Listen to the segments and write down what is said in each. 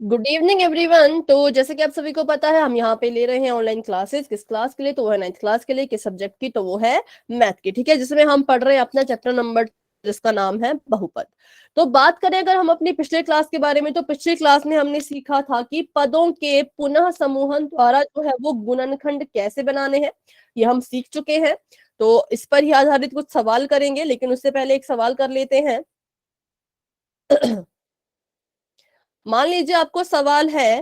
Good evening everyone. तो जैसे कि आप सभी को पता है, हम यहाँ पे ले रहे हैं ऑनलाइन क्लासेस। किस क्लास के लिए? तो वो है 9th क्लास के लिए। किस सब्जेक्ट की? तो वो है मैथ की। ठीक है, जिसमें हम पढ़ रहे हैं अपना चैप्टर नंबर, जिसका नाम है बहुपद। तो बात करें अगर हम अपनी पिछले क्लास के बारे में, तो पिछली क्लास में हमने सीखा था कि पदों के पुनः समूहन द्वारा जो है वो गुणनखंड कैसे बनाने हैं, ये हम सीख चुके हैं। तो इस पर ही आधारित कुछ सवाल करेंगे, लेकिन उससे पहले एक सवाल कर लेते हैं। मान लीजिए आपको सवाल है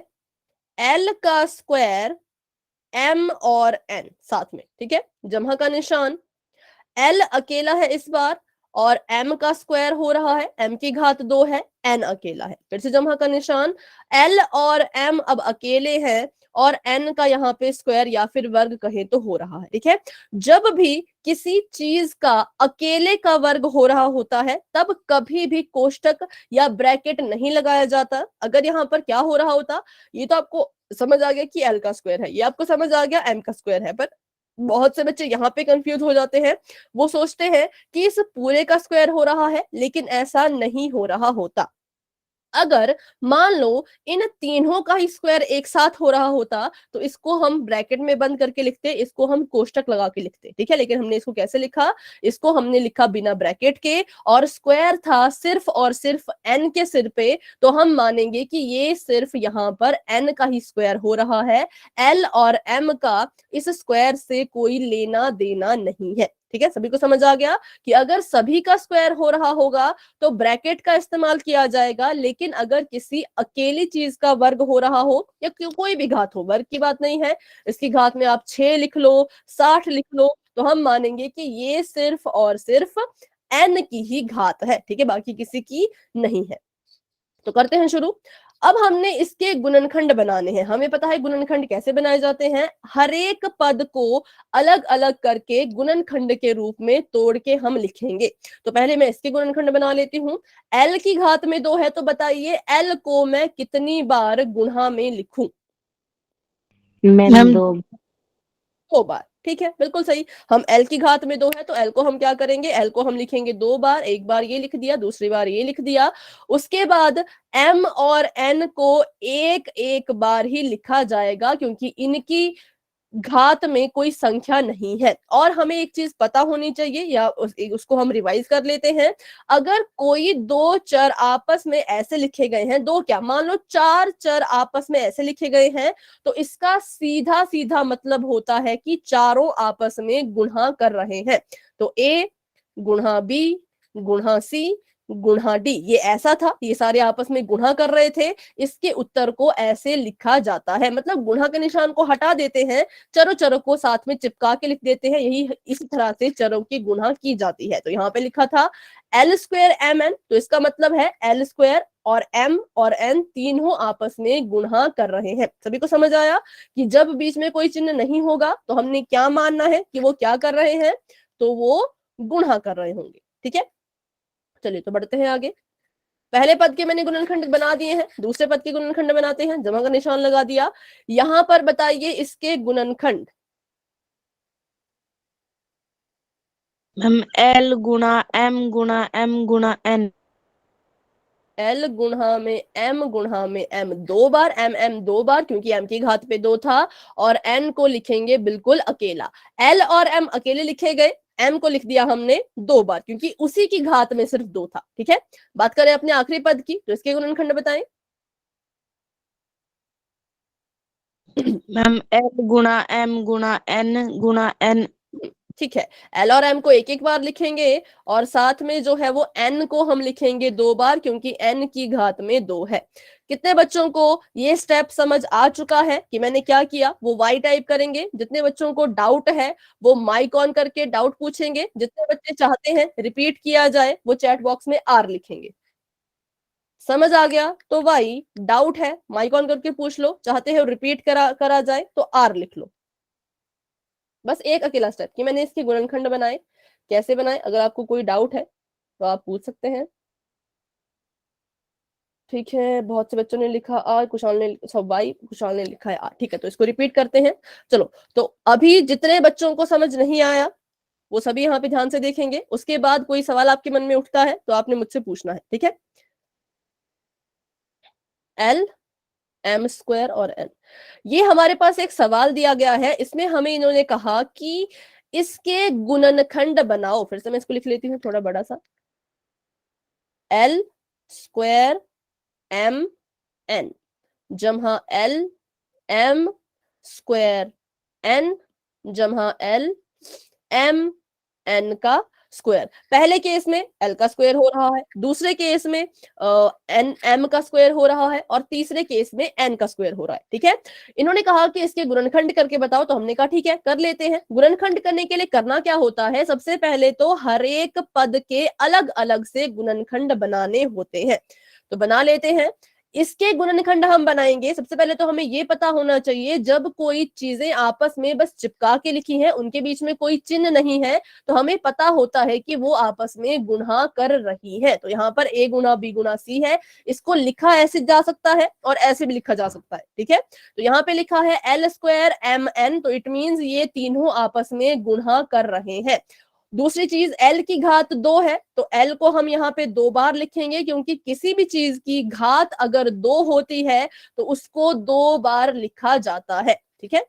एल का स्क्वायर एम और एन साथ में, ठीक है, जमा का निशान। एल अकेला है इस बार, और एम का स्क्वायर हो रहा है, एम की घात 2 है, एन अकेला है, फिर से जमा का निशान। एल और एम अब अकेले हैं, और एन का यहाँ पे स्क्वायर या फिर वर्ग कहे तो हो रहा है। ठीक है, जब भी किसी चीज का अकेले का वर्ग हो रहा होता है, तब कभी भी कोष्टक या ब्रैकेट नहीं लगाया जाता। अगर यहाँ पर क्या हो रहा होता, ये तो आपको समझ आ गया कि एल का स्क्वायर है, ये आपको समझ आ गया एम का स्क्वायर है, पर बहुत से बच्चे यहाँ पे कंफ्यूज हो जाते हैं। वो सोचते हैं कि इस पूरे का स्क्वायर हो रहा है, लेकिन ऐसा नहीं हो रहा होता। अगर मान लो इन तीनों का ही स्क्वायर एक साथ हो रहा होता, तो इसको हम ब्रैकेट में बंद करके लिखते, इसको हम कोष्टक लगा के लिखते। ठीक है, लेकिन हमने इसको कैसे लिखा? इसको हमने लिखा बिना ब्रैकेट के, और स्क्वायर था सिर्फ और सिर्फ एन के सिर पे, तो हम मानेंगे कि ये सिर्फ यहाँ पर एन का ही स्क्वायर हो रहा है। एल और एम का इस स्क्वायर से कोई लेना देना नहीं है। ठीक है, सभी को समझ आ गया कि अगर सभी का स्क्वायर हो रहा होगा तो ब्रैकेट का इस्तेमाल किया जाएगा, लेकिन अगर किसी अकेली चीज का वर्ग हो रहा हो या कोई भी घात हो, वर्ग की बात नहीं है, इसकी घात में आप 6 लिख लो, 60 लिख लो, तो हम मानेंगे कि ये सिर्फ और सिर्फ एन की ही घात है। ठीक है, बाकी किसी की नहीं है। तो करते हैं शुरू। अब हमने इसके गुणनखंड बनाने हैं। हमें पता है गुणनखंड कैसे बनाए जाते हैं। हर एक पद को अलग अलग करके गुणनखंड के रूप में तोड़ के हम लिखेंगे। तो पहले मैं इसके गुणनखंड बना लेती हूँ। एल की घात में 2 है, तो बताइए एल को मैं कितनी बार गुणा में लिखूं? मैम 2 बार। ठीक है, बिल्कुल सही। हम एल की घात में 2 है, तो एल को हम क्या करेंगे? एल को हम लिखेंगे 2 बार। एक बार ये लिख दिया, दूसरी बार ये लिख दिया। उसके बाद एम और एन को एक एक बार ही लिखा जाएगा, क्योंकि इनकी घात में कोई संख्या नहीं है। और हमें एक चीज पता होनी चाहिए, या उसको हम रिवाइज कर लेते हैं। अगर कोई दो चर आपस में ऐसे लिखे गए हैं, दो क्या, मान लो 4 चर आपस में ऐसे लिखे गए हैं, तो इसका सीधा सीधा मतलब होता है कि चारों आपस में गुणा कर रहे हैं। तो ए गुणा बी गुणा सी गुणा डी, ये ऐसा था, ये सारे आपस में गुणा कर रहे थे। इसके उत्तर को ऐसे लिखा जाता है, मतलब गुणा के निशान को हटा देते हैं, चरों चरों को साथ में चिपका के लिख देते हैं। यही इस तरह से चरों की गुणा की जाती है। तो यहाँ पे लिखा था एल स्क्वायर एम एन, तो इसका मतलब है एल स्क्वायर और एम और एन तीनों आपस में गुणा कर रहे हैं। सभी को समझ आया कि जब बीच में कोई चिन्ह नहीं होगा तो हमने क्या मानना है कि वो क्या कर रहे हैं? तो वो गुणा कर रहे होंगे। ठीक है, चलिए तो बढ़ते हैं आगे। पहले पद के मैंने गुणनखंड बना दिए हैं, दूसरे पद के गुणनखंड बनाते हैं। जमा का निशान लगा दिया। यहां पर बताइए इसके गुणनखंड। मैम एल गुणा एम गुणा एन। एल गुणा में एम 2 बार, एम 2 बार, क्योंकि एम की घात पे 2 था। और एन को लिखेंगे बिल्कुल अकेला। एल और एम अकेले लिखे गए, एम को लिख दिया हमने 2 बार, क्योंकि उसी की घात में सिर्फ 2 था। ठीक है, बात करें अपने आखिरी पद की, तो इसके गुणनखंड बताएं। मैम एल गुणा एन गुणा एन। ठीक है, एल और एम को एक एक बार लिखेंगे, और साथ में जो है वो एन को हम लिखेंगे 2 बार, क्योंकि एन की घात में 2 है। कितने बच्चों को ये स्टेप समझ आ चुका है कि मैंने क्या किया? वो वाई टाइप करेंगे। जितने बच्चों को डाउट है वो माइक ऑन करके डाउट पूछेंगे। जितने बच्चे चाहते हैं रिपीट किया जाए, वो चैट बॉक्स में आर लिखेंगे। समझ आ गया तो वाई, डाउट है माइक ऑन करके पूछ लो, चाहते हैं रिपीट करा जाए तो आर लिख लो। बस एक अकेला स्टेप कि मैंने इसके गुणनखंड बनाए, कैसे बनाए। अगर आपको कोई डाउट है तो आप पूछ सकते हैं। ठीक है, बहुत से बच्चों ने लिखा आर, कुशाल ने वाई, कुशाल ने लिखा है आर। ठीक है, तो इसको रिपीट करते हैं। चलो, तो अभी जितने बच्चों को समझ नहीं आया वो सभी यहाँ पे ध्यान से देखेंगे। उसके बाद कोई सवाल आपके मन में उठता है तो आपने मुझसे पूछना है। ठीक है, L m स्क्वायर और n। ये हमारे पास एक सवाल दिया गया है, इसमें हमें इन्होंने कहा कि इसके गुणनखंड बनाओ। फिर से मैं इसको लिख लेती हूँ थोड़ा बड़ा सा, L स्क्वायर m n जमा L m स्क्वायर n जमा L m n का स्क्वायर। पहले केस में l का स्क्वायर हो रहा है, दूसरे केस में n m का स्क्वायर हो रहा है, और तीसरे केस में n का स्क्वायर हो रहा है। ठीक है, इन्होंने कहा कि इसके गुणनखंड करके बताओ, तो हमने कहा ठीक है कर लेते हैं। गुणनखंड करने के लिए करना क्या होता है, सबसे पहले तो हर एक पद के अलग अलग से गुणनखंड बनाने होते हैं। तो बना लेते हैं। इसके गुणनखंड हम बनाएंगे। सबसे पहले तो हमें ये पता होना चाहिए, जब कोई चीजें आपस में बस चिपका के लिखी हैं, उनके बीच में कोई चिन्ह नहीं है, तो हमें पता होता है कि वो आपस में गुणा कर रही है। तो यहाँ पर a Guna b Guna c है, इसको लिखा ऐसे जा सकता है और ऐसे भी लिखा जा सकता है। ठीक है, तो यहाँ पे लिखा है l स्क्वायर m n, तो इट मीन्स ये तीनों आपस में गुणा कर रहे हैं। दूसरी चीज l की घात 2 है, तो l को हम यहाँ पे 2 बार लिखेंगे, क्योंकि किसी भी चीज की घात अगर 2 होती है तो उसको 2 बार लिखा जाता है। ठीक है,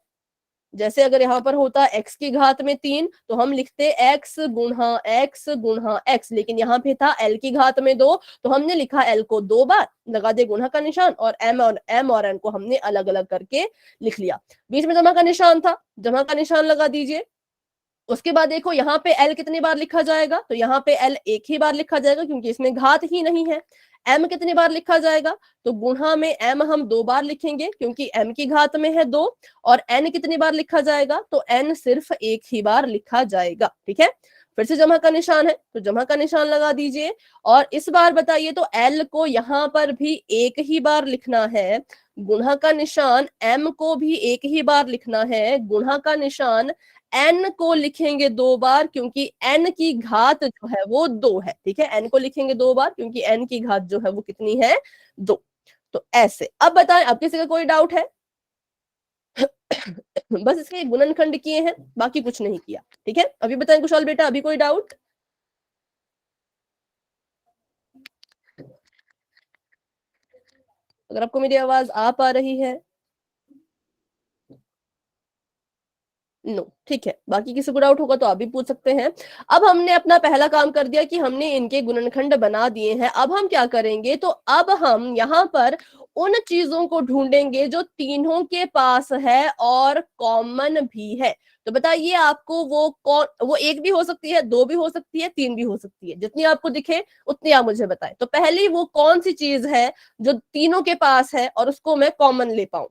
जैसे अगर यहाँ पर होता x की घात में 3, तो हम लिखते x गुणा x, लेकिन यहाँ पे था l की घात में 2, तो हमने लिखा l को 2 बार, लगा दे गुणा का निशान, और m और n को हमने अलग अलग करके लिख लिया। बीच में जमा का निशान था, जमा का निशान लगा दीजिए। उसके बाद देखो यहाँ पे l कितनी बार लिखा जाएगा, तो यहाँ पे l एक ही बार लिखा जाएगा, क्योंकि इसमें घात ही नहीं है। m कितनी बार लिखा जाएगा, तो गुणा में m हम 2 बार लिखेंगे, क्योंकि m की घात में है 2। और n कितनी बार लिखा जाएगा, तो n सिर्फ एक ही बार लिखा जाएगा। ठीक है, फिर से जमा का निशान है, तो जमा का निशान लगा दीजिए। और इस बार बताइए, तो l को यहाँ पर भी एक ही बार लिखना है, गुणा का निशान m को भी एक ही बार लिखना है, गुणा का निशान n को लिखेंगे 2 बार, क्योंकि n की घात जो है वो 2 है। ठीक है, n को लिखेंगे 2 बार, क्योंकि n की घात जो है वो कितनी है, 2। तो ऐसे। अब बताएं, अब किसी का कोई डाउट है? बस इसके गुणनखंड किए हैं, बाकी कुछ नहीं किया। ठीक है, अभी बताएं कुशल बेटा, अभी कोई डाउट? अगर आपको मेरी आवाज आ पा रही है, नो, ठीक है। बाकी किसी को डाउट होगा तो आप भी पूछ सकते हैं। अब हमने अपना पहला काम कर दिया कि हमने इनके गुणनखंड बना दिए हैं। अब हम क्या करेंगे, तो अब हम यहाँ पर उन चीजों को ढूंढेंगे जो तीनों के पास है और कॉमन भी है। तो बताइए आपको वो कौन, वो एक भी हो सकती है, 2 भी हो सकती है, 3 भी हो सकती है, जितनी आपको दिखे उतनी आप मुझे बताएं। तो पहली वो कौन सी चीज है जो तीनों के पास है और उसको मैं कॉमन ले पाऊं?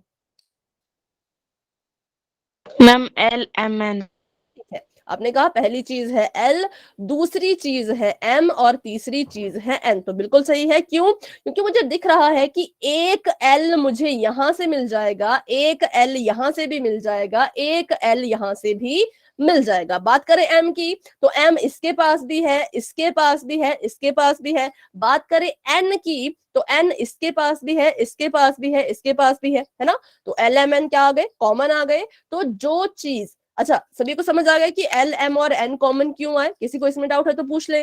Ma'am L M N। ठीक है, आपने कहा पहली चीज है L, दूसरी चीज है M, और तीसरी चीज है N। तो बिल्कुल सही है। क्यों? क्योंकि मुझे दिख रहा है कि एक L मुझे यहां से मिल जाएगा, एक L यहां से भी मिल जाएगा, एक L यहां से भी मिल जाएगा। बात करें M की, तो M इसके पास भी है, इसके पास भी है, इसके पास भी है। बात करें N की, तो N इसके पास भी है, इसके पास भी है, इसके पास भी है ना? तो L M N क्या आ गए, कॉमन आ गए। तो जो चीज, अच्छा सभी को समझ आ गया कि एल एम और एन कॉमन क्यों आए? किसी को इसमें डाउट है तो पूछ ले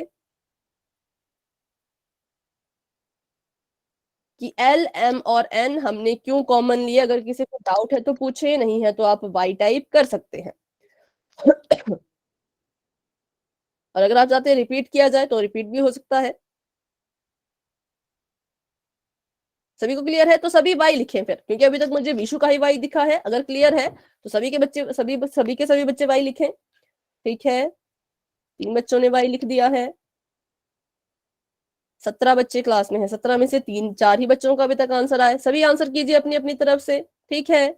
कि एल एम और एन हमने क्यों कॉमन लिए। अगर किसी को डाउट है तो पूछे, नहीं है तो आप वाई टाइप कर सकते हैं। और अगर आप चाहते हैं रिपीट किया जाए तो रिपीट भी हो सकता है। सभी को क्लियर है तो सभी वाई लिखें फिर, क्योंकि अभी तक मुझे विशु का ही वाई दिखा है। अगर क्लियर है तो सभी के बच्चे, सभी के सभी बच्चे वाई लिखें। ठीक है, 3 बच्चों ने वाई लिख दिया है। 17 बच्चे क्लास में है, 17 में से 3-4 ही बच्चों का अभी तक आंसर आया। सभी आंसर कीजिए अपनी अपनी तरफ से। ठीक है,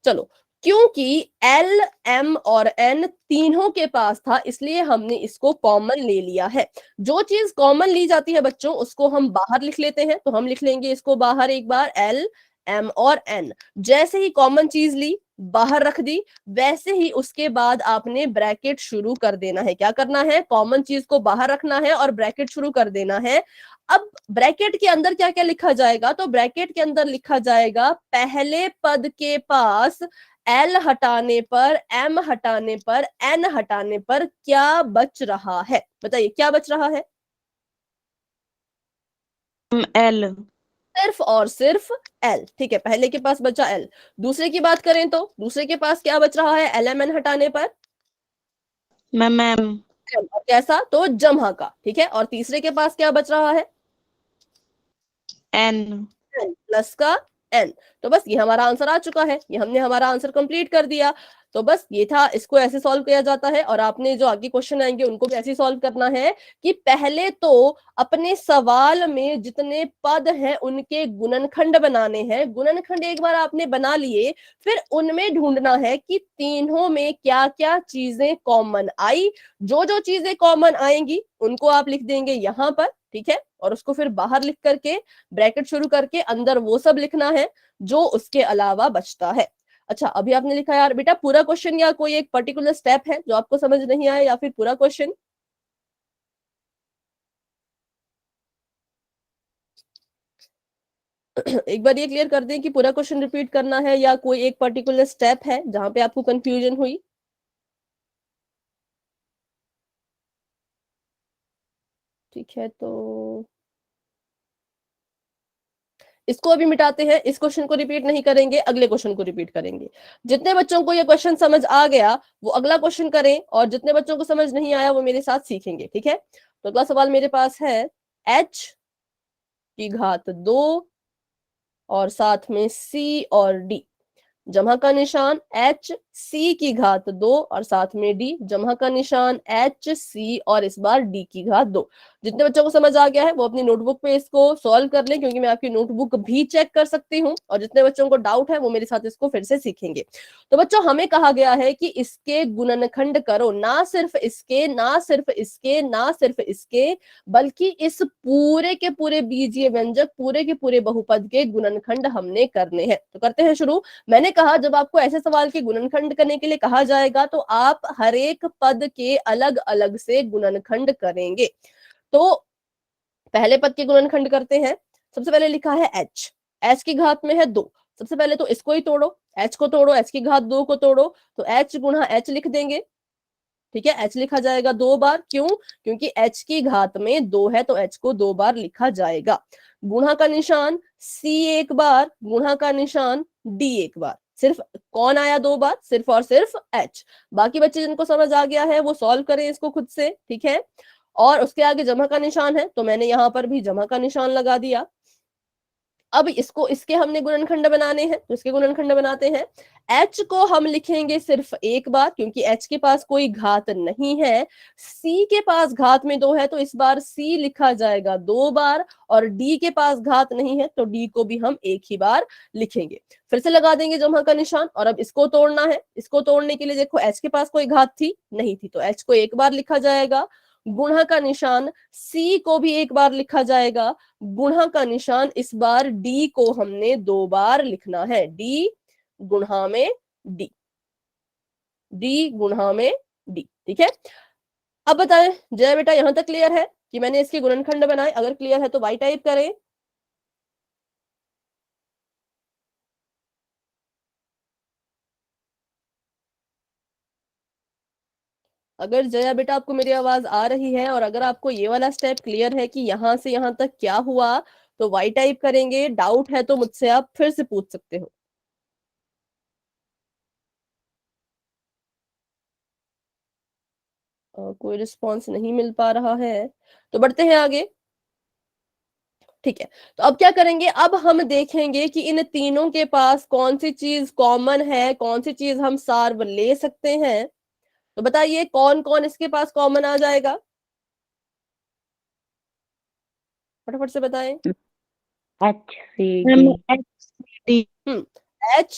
चलो। क्योंकि एल एम और एन तीनों के पास था, इसलिए हमने इसको कॉमन ले लिया है। जो चीज कॉमन ली जाती है बच्चों, उसको हम बाहर लिख लेते हैं। तो हम लिख लेंगे इसको बाहर एक बार, एल एम और एन। जैसे ही कॉमन चीज ली, बाहर रख दी, वैसे ही उसके बाद आपने ब्रैकेट शुरू कर देना है। क्या करना है? कॉमन चीज को बाहर रखना है और ब्रैकेट शुरू कर देना है। अब ब्रैकेट के अंदर क्या क्या लिखा जाएगा? तो ब्रैकेट के अंदर लिखा जाएगा पहले पद के पास एल हटाने पर, एम हटाने पर, एन हटाने पर क्या बच रहा है? बताइए क्या बच रहा है? L। सिर्फ और सिर्फ एल। ठीक है, पहले के पास बचा एल। दूसरे की बात करें तो दूसरे के पास क्या बच रहा है एल एम एन हटाने पर? Ma'am M. M, और कैसा? तो जमहा का। ठीक है, और तीसरे के पास क्या बच रहा है? एन। एन प्लस का एन। तो बस ये हमारा आंसर आ चुका है, ये हमने हमारा आंसर कंप्लीट कर दिया। तो बस ये था, इसको ऐसे सॉल्व किया जाता है। और आपने जो आगे क्वेश्चन आएंगे उनको भी ऐसे सॉल्व करना है कि पहले तो अपने सवाल में जितने पद हैं उनके गुणनखंड बनाने हैं। गुणनखंड एक बार आपने बना लिए, फिर उनमें ढूंढना है कि तीनों में क्या क्या चीजें कॉमन आई। जो जो चीजें कॉमन आएंगी उनको आप लिख देंगे यहां पर। ठीक है, और उसको फिर बाहर लिख करके ब्रैकेट शुरू करके अंदर वो सब लिखना है जो उसके अलावा बचता है। अच्छा, अभी आपने लिखा यार बेटा पूरा क्वेश्चन या कोई एक पर्टिकुलर स्टेप है जो आपको समझ नहीं आया, या फिर पूरा क्वेश्चन? एक बार ये क्लियर कर दें कि पूरा क्वेश्चन रिपीट करना है या कोई एक पर्टिकुलर स्टेप है जहां पे आपको कंफ्यूजन हुई। ठीक है, तो इसको अभी मिटाते हैं, इस क्वेश्चन को रिपीट नहीं करेंगे, अगले क्वेश्चन को रिपीट करेंगे। जितने बच्चों को ये क्वेश्चन समझ आ गया वो अगला क्वेश्चन करें, और जितने बच्चों को समझ नहीं आया वो मेरे साथ सीखेंगे। ठीक है, तो अगला सवाल मेरे पास है h की घात 2 और साथ में c और d। जमा का निशान एच सी की घात 2 और साथ में डी। जमा का निशान एच सी और इस बार डी की घात 2। जितने बच्चों को समझ आ गया है वो अपनी नोटबुक पे इसको सॉल्व कर लें, क्योंकि मैं आपकी नोटबुक भी चेक कर सकती हूँ। और जितने बच्चों को डाउट है वो मेरे साथ इसको फिर से सीखेंगे। तो बच्चों हमें कहा गया है कि इसके गुणनखंड करो, ना सिर्फ इसके, ना सिर्फ इसके, ना सिर्फ इसके, बल्कि इस पूरे के पूरे बीजीय व्यंजक, पूरे के पूरे बहुपद के गुणनखंड हमने करने हैं। तो करते हैं शुरू। मैंने कहा जब आपको ऐसे सवाल के गुणनखंड करने के लिए कहा जाएगा तो आप हर एक पद के अलग अलग से गुणनखंड करेंगे। तो पहले पद के गुणनखंड करते हैं। सबसे पहले लिखा है एच, एच की घात में है 2। सबसे पहले तो इसको ही तोड़ो, एच को तोड़ो, एच की घात 2 को तोड़ो, तो एच गुणा एच लिख देंगे। ठीक है, एच लिखा जाएगा 2 बार, क्यों? क्योंकि एच की घात में 2 है तो एच को 2 बार लिखा जाएगा। गुणा का निशान सी एक बार, गुणा का निशान डी एक बार। सिर्फ कौन आया 2 बार? सिर्फ और सिर्फ एच। बाकी बच्चे जिनको समझ आ गया है वो सॉल्व करें इसको खुद से। ठीक है, और उसके आगे जमा का निशान है तो मैंने यहां पर भी जमा का निशान लगा दिया। अब इसको, इसके हमने गुणनखंड बनाने हैं तो इसके गुणनखंड बनाते हैं। h को हम लिखेंगे सिर्फ एक बार, क्योंकि h के पास कोई घात नहीं है। c के पास घात में 2 है तो इस बार c लिखा जाएगा 2 बार, और d के पास घात नहीं है तो d को भी हम एक ही बार लिखेंगे। फिर से लगा देंगे जमा का निशान, और अब इसको तोड़ना है। इसको तोड़ने के लिए देखो h के पास कोई घात थी नहीं थी, तो h को एक बार लिखा जाएगा। गुणा का निशान c को भी एक बार लिखा जाएगा। गुणा का निशान इस बार d को हमने 2 बार लिखना है। d गुणा में d, d गुणा में d। ठीक है, अब बताएं जय बेटा यहां तक क्लियर है कि मैंने इसके गुणनखंड बनाए? अगर क्लियर है तो वाई टाइप करें। अगर जया बेटा आपको मेरी आवाज आ रही है, और अगर आपको ये वाला स्टेप क्लियर है कि यहां से यहां तक क्या हुआ, तो वाई टाइप करेंगे। डाउट है तो मुझसे आप फिर से पूछ सकते हो। कोई रिस्पॉन्स नहीं मिल पा रहा है, तो बढ़ते हैं आगे। ठीक है, तो अब क्या करेंगे? अब हम देखेंगे कि इन तीनों के पास कौन सी चीज कॉमन है, कौन सी चीज हम सार्व ले सकते हैं। तो बताइए कौन कौन इसके पास कॉमन आ जाएगा, फटाफट से बताएं। H C D. H C D. H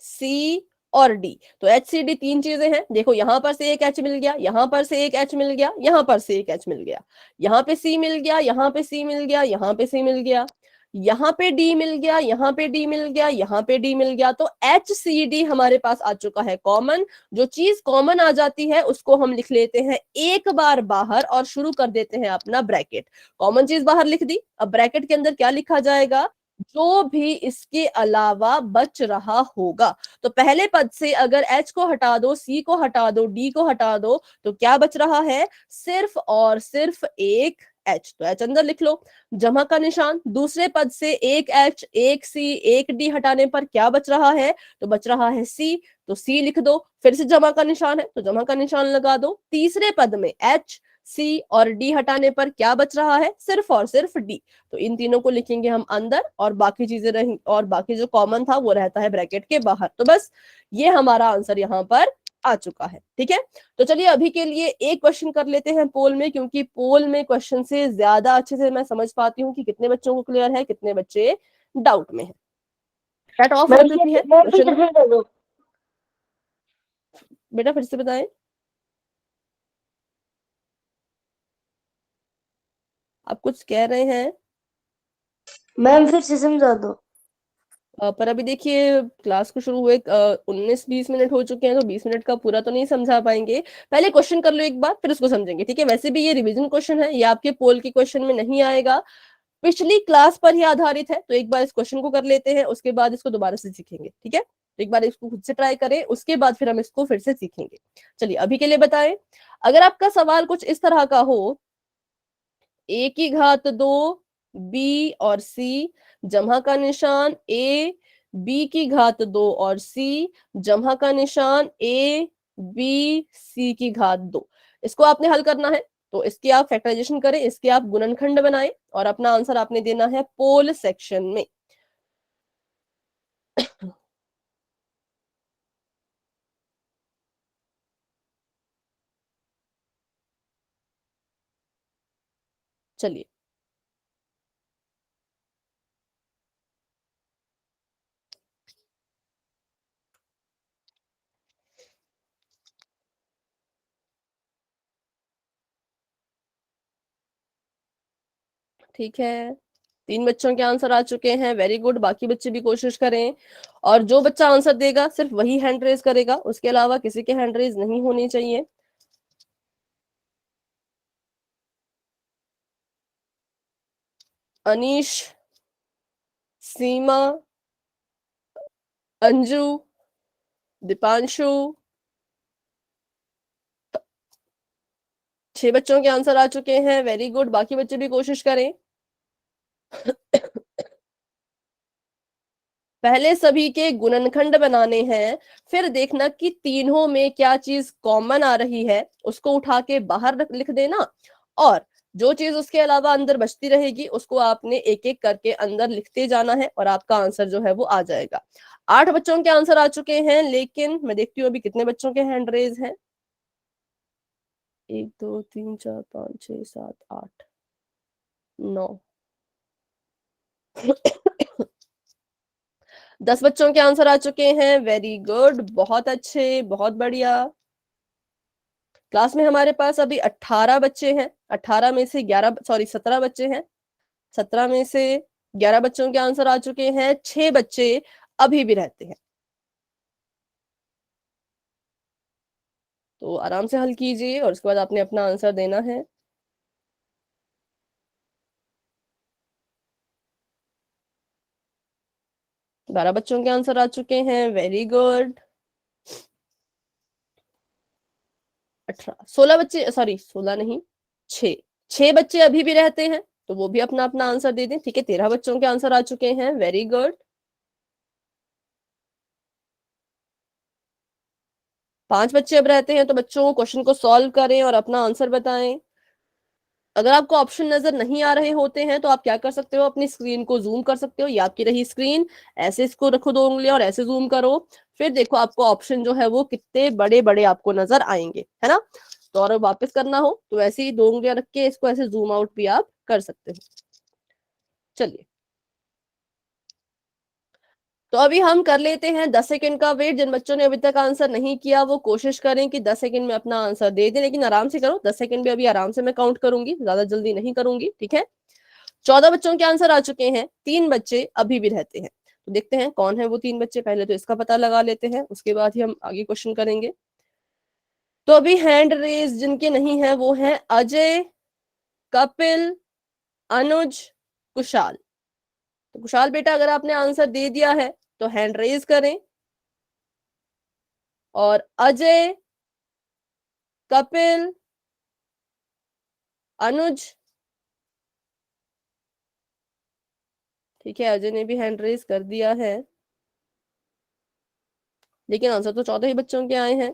C और डी। तो एच सी डी तीन चीजें हैं। देखो यहां पर से एक एच मिल गया, यहां पर से एक एच मिल गया, यहां पर से एक एच मिल गया, यहां पे सी मिल गया, यहां पे सी मिल गया, यहां पे सी मिल गया, यहां पे डी मिल गया, यहां पे डी मिल गया, यहां पे डी मिल गया। तो एच सी डी हमारे पास आ चुका है कॉमन। जो चीज कॉमन आ जाती है उसको हम लिख लेते हैं एक बार बाहर और शुरू कर देते हैं अपना ब्रैकेट। कॉमन चीज बाहर लिख दी, अब ब्रैकेट के अंदर क्या लिखा जाएगा? जो भी इसके अलावा बच रहा होगा। तो पहले पद से अगर h को हटा दो, c को हटा दो, d को हटा दो, तो क्या बच रहा है? सिर्फ और सिर्फ एक एच, तो एच अंदर लिख लो। जमा का निशान, दूसरे पद से एक एच, एक सी, एक डी हटाने पर क्या बच रहा है, तो बच रहा है सी, तो सी लिख दो। फिर से जमा का निशान है तो जमा का निशान लगा दो। तीसरे पद में एच, सी और डी हटाने पर क्या बच रहा है, सिर्फ और सिर्फ डी, तो इन तीनों को लिखेंगे हम अंदर और बाकी चीजें रही, और बाकी जो कॉमन था वो रहता है ब्रैकेट के बाहर। तो बस ये हमारा आंसर यहाँ पर आ चुका है। ठीक है, तो चलिए अभी के लिए एक क्वेश्चन कर लेते हैं पोल में, क्योंकि पोल में क्वेश्चन से ज्यादा अच्छे से मैं समझ पाती हूँ कि कितने बच्चों को क्लियर है, कितने बच्चे डाउट में है। चैट ऑफ हो चुकी है क्वेश्चन, बेटा फिर से बताएं। आप कुछ कह रहे हैं मैम फिर से समझा दो। पर अभी देखिए क्लास को शुरू हुए 19-20 मिनट हो चुके हैं, तो 20 मिनट का पूरा तो नहीं समझा पाएंगे। पहले क्वेश्चन कर लो एक बार, फिर उसको समझेंगे। ठीक है, वैसे भी ये रिवीजन क्वेश्चन है, ये आपके पोल के क्वेश्चन में नहीं आएगा, पिछली क्लास पर ही आधारित है। तो एक बार इस क्वेश्चन को कर लेते हैं, उसके बाद इसको दोबारा से सीखेंगे। ठीक है, तो एक बार इसको खुद से ट्राई करें, उसके बाद फिर हम इसको फिर से सीखेंगे। चलिए अभी के लिए बताएं, अगर आपका सवाल कुछ इस तरह का हो, ए की घात 2 बी और सी, जमा का निशान ए, बी की घात 2 और सी, जमा का निशान ए बी सी की घात 2, इसको आपने हल करना है। तो इसकी आप फैक्टराइजेशन करें, इसके आप गुणनखंड बनाएं और अपना आंसर आपने देना है पोल सेक्शन में। चलिए ठीक है, 3 बच्चों के आंसर आ चुके हैं, वेरी गुड। बाकी बच्चे भी कोशिश करें, और जो बच्चा आंसर देगा सिर्फ वही हैंड रेज करेगा, उसके अलावा किसी के हैंड रेज नहीं होनी चाहिए। अनीश, सीमा, अंजू, दीपांशु, 6 बच्चों के आंसर आ चुके हैं, वेरी गुड। बाकी बच्चे भी कोशिश करें। पहले सभी के गुणनखंड बनाने हैं, फिर देखना कि तीनों में क्या चीज कॉमन आ रही है, उसको उठा के बाहर लिख देना, और जो चीज उसके अलावा अंदर बचती रहेगी उसको आपने एक एक करके अंदर लिखते जाना है, और आपका आंसर जो है वो आ जाएगा। 8 बच्चों के आंसर आ चुके हैं, लेकिन मैं देखती हूँ अभी कितने बच्चों के हैंड रेज हैं। 1 2 3 4 5 6 7 8 9 10 बच्चों के आंसर आ चुके हैं, वेरी गुड, बहुत अच्छे, बहुत बढ़िया। क्लास में हमारे पास अभी 18 बच्चे हैं, 18 में से 17 बच्चे हैं, 17 में से 11 बच्चों के आंसर आ चुके हैं, 6 बच्चे अभी भी रहते हैं। तो आराम से हल कीजिए और उसके बाद आपने अपना आंसर देना है। बारह बच्चों के आंसर आ चुके हैं, वेरी गुड। 18 16 बच्चे, सॉरी 16 नहीं, 6 6 बच्चे अभी भी रहते हैं, तो वो भी अपना अपना आंसर दे दें। ठीक है, 13 बच्चों के आंसर आ चुके हैं, वेरी गुड। 5 बच्चे अब रहते हैं, तो बच्चों क्वेश्चन को सॉल्व करें और अपना आंसर बताएं। अगर आपको ऑप्शन नजर नहीं आ रहे होते हैं तो आप क्या कर सकते हो, अपनी स्क्रीन को जूम कर सकते हो। ये आपकी रही स्क्रीन, ऐसे इसको रखो 2 उंगलियां और ऐसे जूम करो, फिर देखो आपको ऑप्शन जो है वो कितने बड़े बड़े आपको नजर आएंगे, है ना। तो और वापस करना हो तो ऐसे ही 2 उंगलियां रख के इसको ऐसे जूम आउट भी आप कर सकते हो। चलिए, तो अभी हम कर लेते हैं 10 सेकंड का वेट। जिन बच्चों ने अभी तक आंसर नहीं किया वो कोशिश करें कि 10 सेकंड में अपना आंसर दे दें, लेकिन आराम से करो। 10 सेकंड भी अभी आराम से मैं काउंट करूंगी, ज्यादा जल्दी नहीं करूंगी। ठीक है, 14 बच्चों के आंसर आ चुके हैं, 3 बच्चे अभी भी रहते हैं। तो देखते हैं कौन है वो 3 बच्चे, पहले तो इसका पता लगा लेते हैं, उसके बाद ही हम आगे क्वेश्चन करेंगे। तो अभी हैंड रेज जिनके नहीं है वो है अजय, कपिल, अनुज, कुशाल। तो कुशाल बेटा अगर आपने आंसर दे दिया है तो हैंड रेज करें, और अजय, कपिल, अनुज, ठीक है, अजय ने भी हैंड रेज कर दिया है, लेकिन आंसर तो 14 ही बच्चों के आए हैं।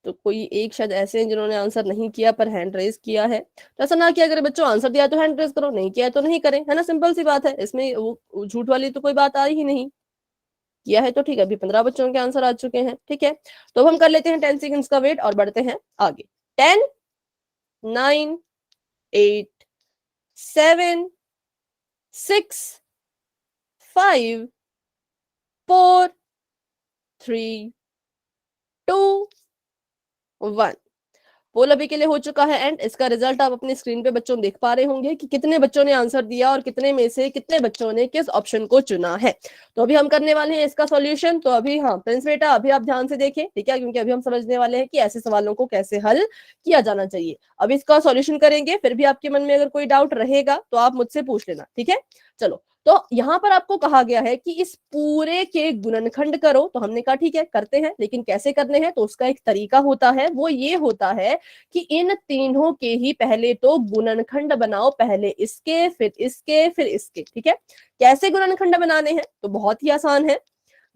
तो कोई एक शायद ऐसे हैं जिन्होंने आंसर नहीं किया पर हैंड रेज किया है। तो ऐसा ना किया अगर बच्चों, आंसर दिया तो हैंड रेज करो, नहीं किया तो नहीं करें, है ना, सिंपल सी बात है, इसमें वो झूठ वाली तो कोई बात आई ही नहीं। किया है तो ठीक है, अभी 15 बच्चों के आंसर आ चुके हैं। ठीक है, तो अब हम कर लेते हैं 10 सेकंड्स का वेट और बढ़ते हैं आगे। 10, 9, 8, 7, 6, 5, 4, 3, 2, 1। पोल अभी के लिए हो चुका है एंड इसका रिजल्ट आप अपनी स्क्रीन पे बच्चों देख पा रहे होंगे कि कितने बच्चों ने आंसर दिया और कितने में से कितने बच्चों ने किस ऑप्शन को चुना है। तो अभी हम करने वाले हैं इसका सॉल्यूशन। तो अभी हाँ प्रिंस बेटा, अभी आप ध्यान से देखें, ठीक है, क्योंकि अभी हम समझने वाले हैं कि ऐसे सवालों को कैसे हल किया जाना चाहिए। अभी इसका सॉल्यूशन करेंगे, फिर भी आपके मन में अगर कोई डाउट रहेगा तो आप मुझसे पूछ लेना, ठीक है। चलो, तो यहां पर आपको कहा गया है कि इस पूरे के गुणनखंड करो, तो हमने कहा ठीक है करते हैं, लेकिन कैसे करने हैं, तो उसका एक तरीका होता है, वो ये होता है कि इन तीनों के ही पहले तो गुणनखंड बनाओ, पहले इसके फिर इसके फिर इसके। ठीक है, कैसे गुणनखंड बनाने हैं, तो बहुत ही आसान है।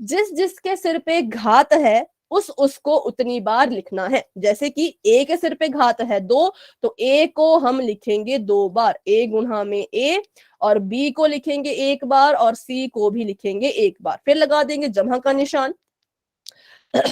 जिस जिसके सिर पे घात है उसको उतनी बार लिखना है। जैसे कि ए के सिर पे घात है 2, तो ए को हम लिखेंगे 2 बार, ए गुणा में ए, और बी को लिखेंगे 1 बार और सी को भी लिखेंगे 1 बार, फिर लगा देंगे जमा का निशान।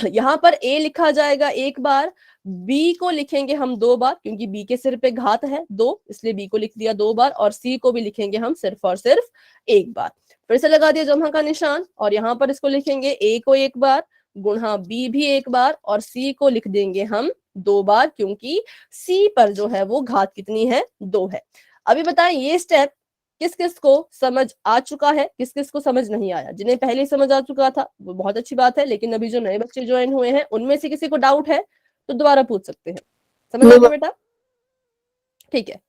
यहां पर ए लिखा जाएगा 1 बार, बी को लिखेंगे हम 2 बार, क्योंकि बी के सिर पे घात है 2, इसलिए बी को लिख दिया 2 बार, और सी को भी लिखेंगे हम सिर्फ और सिर्फ 1 बार। फिर से लगा दिया जमा का निशान, और यहाँ पर इसको लिखेंगे ए को 1 बार, गुणा बी भी 1 बार, और सी को लिख देंगे हम 2 बार, क्योंकि सी पर जो है वो घात कितनी है, 2 है। अभी बताएं ये स्टेप किस किस को समझ आ चुका है, किस किस को समझ नहीं आया। जिन्हें पहले ही समझ आ चुका था वो बहुत अच्छी बात है, लेकिन अभी जो नए बच्चे ज्वाइन हुए हैं उनमें से किसी को डाउट है तो दोबारा पूछ सकते हैं। समझ आ गया बेटा? ठीक है,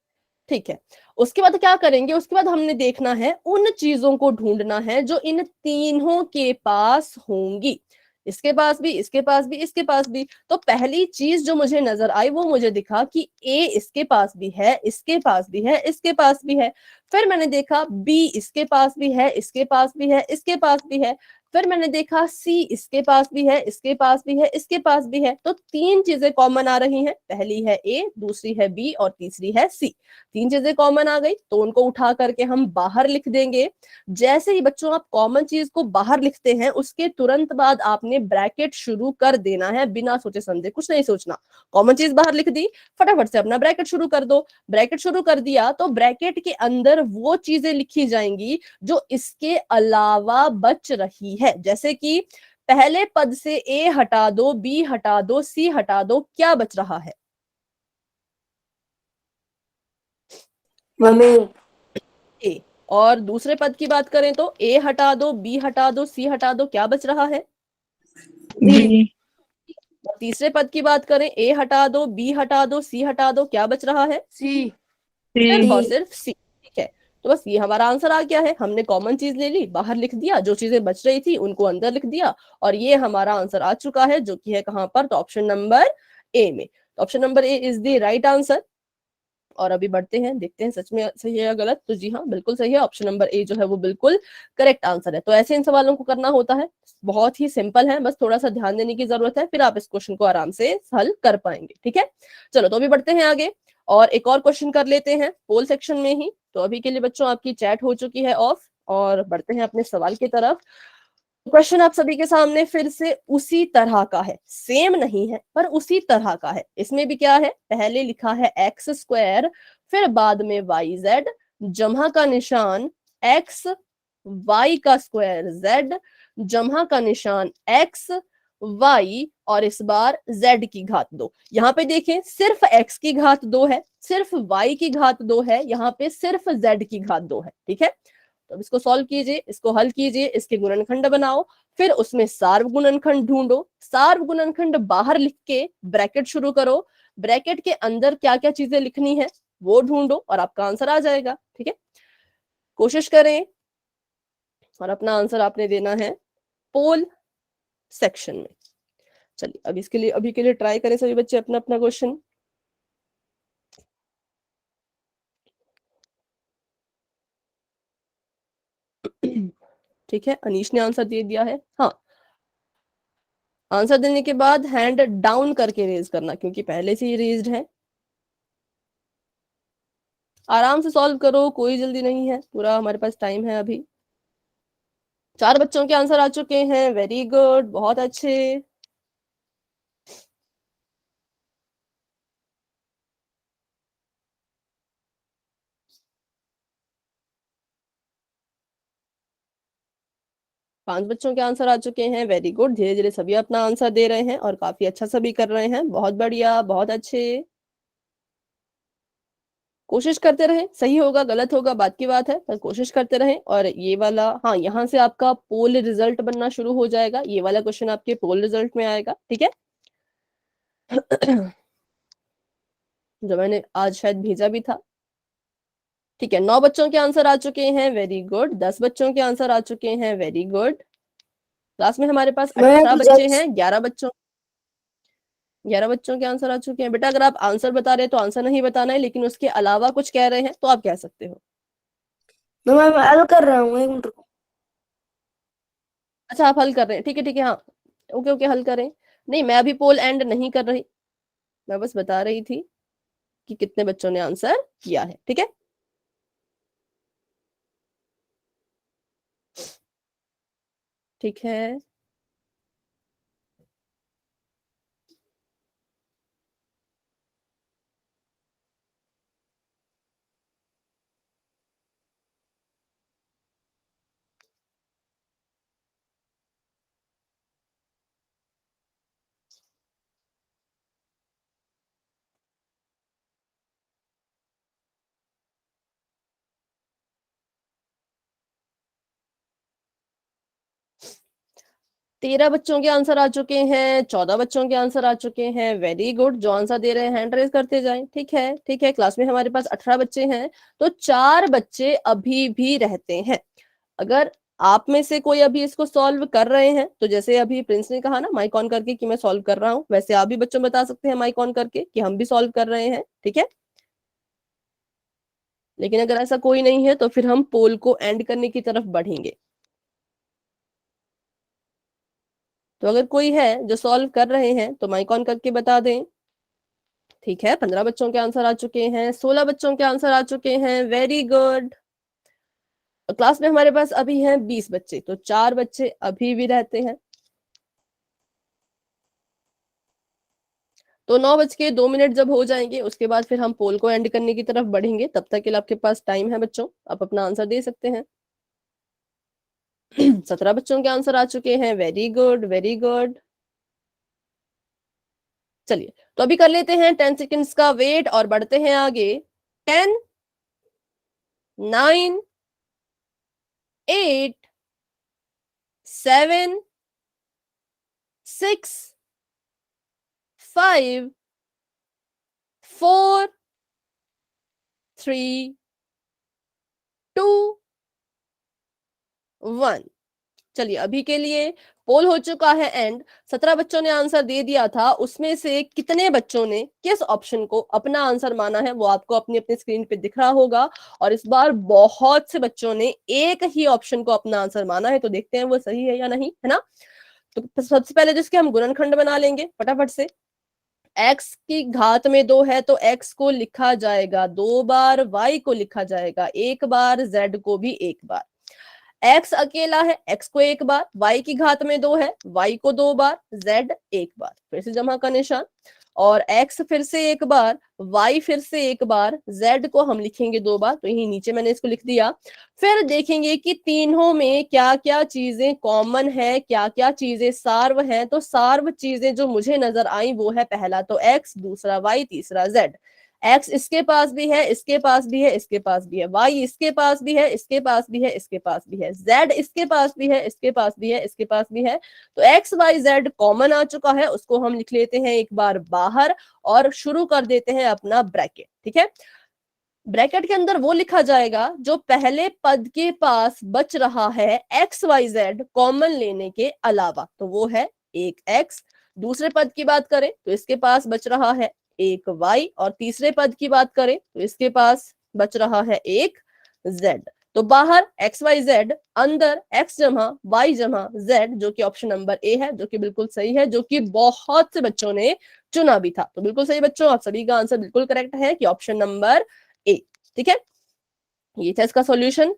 ठीक है। उसके बाद क्या करेंगे, उसके बाद हमने देखना है, उन चीजों को ढूंढना है जो इन तीनों के पास होंगी। इसके पास भी, इसके पास भी, इसके पास भी। तो पहली चीज जो मुझे नजर आई वो मुझे दिखा कि ए इसके पास भी है, इसके पास भी है, इसके पास भी है। फिर मैंने देखा बी इसके पास भी है, इसके पास भी है, इसके पास भी है। फिर मैंने देखा सी इसके पास भी है, इसके पास भी है, इसके पास भी है। तो 3 चीजें कॉमन आ रही हैं, पहली है ए, दूसरी है बी और तीसरी है सी। 3 चीजें कॉमन आ गई तो उनको उठा करके हम बाहर लिख देंगे। जैसे ही बच्चों आप कॉमन चीज को बाहर लिखते हैं उसके तुरंत बाद आपने ब्रैकेट शुरू कर देना है, बिना सोचे समझे, कुछ नहीं सोचना। कॉमन चीज बाहर लिख दी, फटाफट से अपना ब्रैकेट शुरू कर दो। ब्रैकेट शुरू कर दिया तो ब्रैकेट के अंदर वो चीजें लिखी जाएंगी जो इसके अलावा बच रही है। जैसे कि पहले पद से ए हटा दो, बी हटा दो, सी हटा दो, क्या बच रहा है? मम्मी ए। और दूसरे पद की बात करें तो ए हटा दो, बी हटा दो, सी हटा दो, क्या बच रहा है? दी और तीसरे पद की बात करें, ए हटा दो, बी हटा दो, सी हटा दो, क्या बच रहा है? सी सिर्फ और सी सिर्फ सी। ठीक है, तो बस ये हमारा आंसर आ गया है। हमने कॉमन चीज ले ली, बाहर लिख दिया, जो चीजें बच रही थी उनको अंदर लिख दिया, और ये हमारा आंसर आ चुका है, जो कि है कहां पर, तो ऑप्शन नंबर ए में। तो option number A is the right answer. और अभी बढ़ते हैं, देखते हैं सच में सही है या गलत। तो जी हाँ, बिल्कुल सही है, ऑप्शन नंबर ए जो है वो बिल्कुल करेक्ट आंसर है। तो ऐसे इन सवालों को करना होता है, बहुत ही सिंपल है, बस थोड़ा सा ध्यान देने की जरूरत है, फिर आप इस क्वेश्चन को आराम से हल कर पाएंगे। ठीक है, चलो तो अभी बढ़ते हैं आगे और एक और क्वेश्चन कर लेते हैं पोल सेक्शन में ही। तो अभी के लिए बच्चों आपकी चैट हो चुकी है ऑफ, और बढ़ते हैं अपने सवाल की तरफ। क्वेश्चन आप सभी के सामने फिर से उसी तरह का है, सेम नहीं है पर उसी तरह का है। इसमें भी क्या है, पहले लिखा है एक्स स्क्वायर, फिर बाद में वाई जेड, जमा का निशान एक्स, वाई का स्क्वायर जेड, जमा का निशान एक्स, वाई, और इस बार जेड की घात 2। यहाँ पे देखें सिर्फ एक्स की घात 2 है, सिर्फ वाई की घात 2 है, यहाँ पे सिर्फ जेड की घात 2 है। ठीक है, तो अब इसको सॉल्व कीजिए, इसको हल कीजिए, इसके गुणनखंड बनाओ, फिर उसमें सार्व गुणनखंड ढूंढो। सार्व गुणनखंड बाहर लिख के ब्रैकेट शुरू करो, ब्रैकेट के अंदर क्या क्या चीजें लिखनी है वो ढूंढो, और आपका आंसर आ जाएगा। ठीक है, कोशिश करें और अपना आंसर आपने देना है पोल सेक्शन में। चलिए अब इसके लिए, अभी के लिए ट्राई करें सभी बच्चे अपना अपना क्वेश्चन। ठीक है, अनीश ने आंसर दे दिया है। हाँ, आंसर देने के बाद हैंड डाउन करके रेज करना, क्योंकि पहले से ही रेज्ड है। आराम से सॉल्व करो, कोई जल्दी नहीं है, पूरा हमारे पास टाइम है अभी। 4 बच्चों के आंसर आ चुके हैं, वेरी गुड, बहुत अच्छे। पांच बच्चों के आंसर आ चुके हैं, वेरी गुड। धीरे धीरे सभी अपना आंसर दे रहे हैं और काफी अच्छा सभी कर रहे हैं, बहुत बढ़िया, बहुत अच्छे। कोशिश करते रहें, सही होगा गलत होगा बात की बात है, पर कोशिश करते रहें। और ये वाला, हाँ, यहाँ से आपका पोल रिजल्ट बनना शुरू हो जाएगा, ये वाला क्वेश्चन आपके पोल रिजल्ट में आएगा, ठीक है। जो मैंने आज शायद भेजा भी था, ठीक है। 9 बच्चों के आंसर आ चुके हैं, वेरी गुड। 10 बच्चों के आंसर आ चुके हैं, वेरी गुड। क्लास में हमारे पास 18 बच्चे हैं, 11 बच्चों के आंसर आ चुके हैं। बेटा अगर आप आंसर बता रहे हैं तो आंसर नहीं बताना है, लेकिन उसके अलावा कुछ कह रहे हैं तो आप कह सकते हो। मैं हल कर रहा हूँ, 1 मिनट रुको। अच्छा, आप हल कर रहे हैं, ठीक है ठीक है, हाँ, ओके ओके, हल करें। नहीं, मैं अभी पोल एंड नहीं कर रही, मैं बस बता रही थी कि कितने बच्चों ने आंसर किया है, ठीक है। ठीक है, तेरह बच्चों के आंसर आ चुके हैं, 14 बच्चों के आंसर आ चुके हैं, वेरी गुड। जो आंसर दे रहे हैं हैंड रेज करते जाएं, ठीक है ठीक है। क्लास में हमारे पास 18 बच्चे हैं, तो 4 बच्चे अभी भी रहते हैं। अगर आप में से कोई अभी इसको सॉल्व कर रहे हैं, तो जैसे अभी प्रिंस ने कहा ना माइक ऑन करके कि मैं सॉल्व कर रहा हूं, वैसे आप भी बच्चों बता सकते हैं माइक ऑन करके कि हम भी सॉल्व कर रहे हैं, ठीक है। लेकिन अगर ऐसा कोई नहीं है तो फिर हम पोल को एंड करने की तरफ बढ़ेंगे। तो अगर कोई है जो सॉल्व कर रहे हैं तो माइक ऑन करके बता दें। ठीक है, 15 बच्चों के आंसर आ चुके हैं, 16 बच्चों के आंसर आ चुके हैं, वेरी गुड। क्लास में हमारे पास अभी हैं 20 बच्चे, तो 4 बच्चे अभी भी रहते हैं। तो 9:02 जब हो जाएंगे उसके बाद फिर हम पोल को एंड करने की तरफ बढ़ेंगे। तब तक के लिए आपके पास टाइम है बच्चों, आप अपना आंसर दे सकते हैं। 17 बच्चों के आंसर आ चुके हैं, वेरी गुड वेरी गुड। चलिए, तो अभी कर लेते हैं 10 सेकेंड्स का वेट और बढ़ते हैं आगे। 10, 9, 8, 7, 6, 5, 4, 3, 2, 1। चलिए, अभी के लिए पोल हो चुका है एंड। 17 बच्चों ने आंसर दे दिया था, उसमें से कितने बच्चों ने किस ऑप्शन को अपना आंसर माना है वो आपको अपनी अपनी स्क्रीन पे दिख रहा होगा। और इस बार बहुत से बच्चों ने एक ही ऑप्शन को अपना आंसर माना है, तो देखते हैं वो सही है या नहीं, है ना। तो सबसे पहले जिसके हम गुणनखंड बना लेंगे फटाफट से। x की घात में 2 है तो x को लिखा जाएगा 2 बार, y को लिखा जाएगा 1 बार, z को भी 1 बार। x अकेला है, x को 1 बार, y की घात में 2 है, y को 2 बार, z 1 बार। फिर से जमा का निशान, और x फिर से 1 बार, y फिर से 1 बार, z को हम लिखेंगे 2 बार, तो यही नीचे मैंने इसको लिख दिया। फिर देखेंगे कि तीनों में क्या क्या चीजें कॉमन है, क्या क्या चीजें सार्व हैं। तो सार्व चीजें जो मुझे नजर आई वो है पहला तो x, दूसरा y, तीसरा z। x इसके पास भी है, इसके पास भी है, इसके पास भी है, y इसके पास भी है, इसके पास भी है, इसके पास भी है, z इसके पास भी है, इसके पास भी है, इसके पास भी है। तो x y z कॉमन आ चुका है, उसको हम लिख लेते हैं एक बार बाहर और शुरू कर देते हैं अपना ब्रैकेट, ठीक है। ब्रैकेट के अंदर वो लिखा जाएगा जो पहले पद के पास बच रहा है एक्स वाई जेड कॉमन लेने के अलावा, तो वो है एक x। दूसरे पद की बात करें तो इसके पास बच रहा है एक y, और तीसरे पद की बात करें तो इसके पास बच रहा है एक z। तो बाहर एक्स वाई जेड, अंदर एक्स जमा वाई जमा जेड, जो कि ऑप्शन नंबर ए है, जो कि बिल्कुल सही है, जो कि बहुत से बच्चों ने चुना भी था। तो बिल्कुल सही बच्चों, आप सभी का आंसर बिल्कुल करेक्ट है कि ऑप्शन नंबर ए। ठीक है, ये था इसका सॉल्यूशन,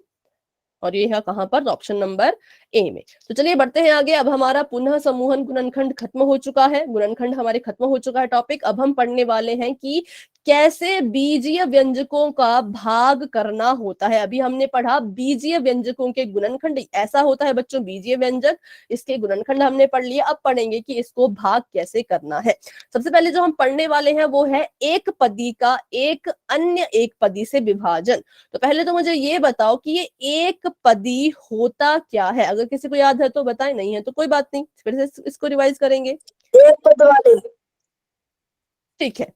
और ये है कहां पर, ऑप्शन नंबर ए में। तो चलिए बढ़ते हैं आगे। अब हमारा पुनः समूहन गुणनखंड खत्म हो चुका है, गुणनखंड हमारे खत्म हो चुका है टॉपिक। अब हम पढ़ने वाले हैं कि कैसे बीजीय व्यंजकों का भाग करना होता है। अभी हमने पढ़ा बीजीय व्यंजकों के गुणनखंड, ऐसा होता है बच्चों बीजीय व्यंजक, इसके गुणनखंड हमने पढ़ लिया। अब पढ़ेंगे कि इसको भाग कैसे करना है। सबसे पहले जो हम पढ़ने वाले हैं वो है एक पदी का एक अन्य एक पदी से विभाजन। तो पहले तो मुझे ये बताओ कि ये एक पदी होता क्या है। अगर किसी को याद है तो बताएं, नहीं है तो कोई बात नहीं, फिर से इसको रिवाइज करेंगे। एक पद वाले। ठीक है,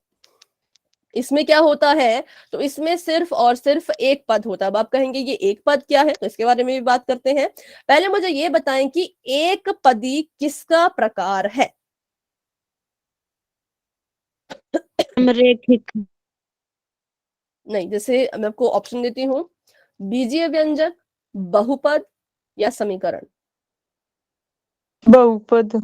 इसमें क्या होता है, तो इसमें सिर्फ और सिर्फ एक पद होता है। अब आप कहेंगे ये एक पद क्या है, तो इसके बारे में भी बात करते हैं। पहले मुझे ये बताएं कि एक पदी किसका प्रकार है। समरेखिक। नहीं, जैसे मैं आपको ऑप्शन देती हूँ, बीजीय व्यंजक, बहुपद या समीकरण। बहुपद।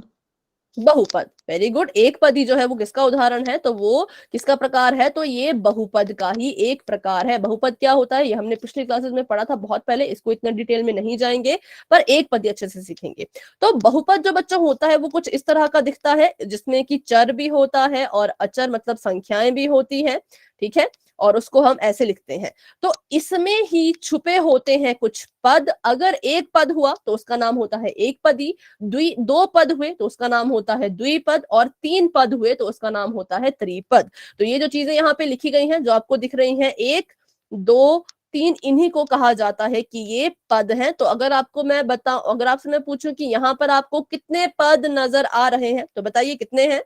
बहुपद, वेरी गुड। एक पदी जो है वो किसका उदाहरण है, तो वो किसका प्रकार है, तो ये बहुपद का ही एक प्रकार है। बहुपद क्या होता है ये हमने पिछली क्लासेस में पढ़ा था बहुत पहले, इसको इतना डिटेल में नहीं जाएंगे, पर एक पदी अच्छे से सीखेंगे। तो बहुपद जो बच्चों होता है वो कुछ इस तरह का दिखता है, जिसमें कि चर भी होता है और अचर मतलब संख्याएं भी होती है। ठीक है, और उसको हम ऐसे लिखते हैं। तो इसमें ही छुपे होते हैं कुछ पद। अगर एक पद हुआ तो उसका नाम होता है एक पदी, दो पद हुए तो उसका नाम होता है द्विपद, और तीन पद हुए तो उसका नाम होता है त्रिपद। तो ये जो चीजें यहाँ पे लिखी गई हैं, जो आपको दिख रही हैं, एक, दो, तीन, इन्हीं को कहा जाता है कि ये पद हैं। तो अगर आपको मैं बताऊं, अगर आपसे मैं पूछूं कि यहाँ पर आपको कितने पद नजर आ रहे हैं, तो बताइए कितने हैं।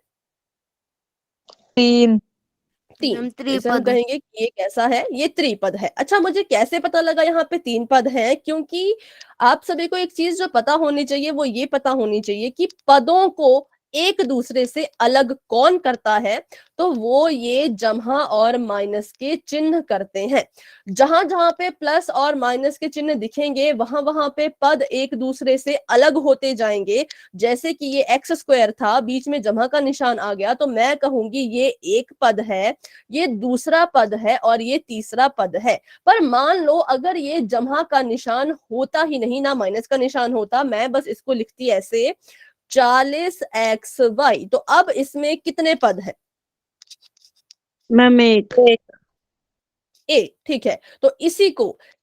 3। तीन। हम तो इसे हम त्रिपद। कहेंगे कि ये कैसा है, ये त्रिपद है। अच्छा, मुझे कैसे पता लगा यहाँ पे तीन पद है, क्योंकि आप सभी को एक चीज जो पता होनी चाहिए वो ये पता होनी चाहिए कि पदों को एक दूसरे से अलग कौन करता है, तो वो ये जमहा और माइनस के चिन्ह करते हैं। जहां जहां पे प्लस और माइनस के चिन्ह दिखेंगे वहां वहां पे पद एक दूसरे से अलग होते जाएंगे। जैसे कि ये एक्स स्क्वायर था, बीच में जमहा का निशान आ गया, तो मैं कहूंगी ये एक पद है, ये दूसरा पद है और ये तीसरा पद है। पर मान लो अगर ये जमहा का निशान होता ही नहीं, ना माइनस का निशान होता, मैं बस इसको लिखती ऐसे 40xy, तो अब इसमें कितने पद हैं। मैम एक। एक, ठीक है। तो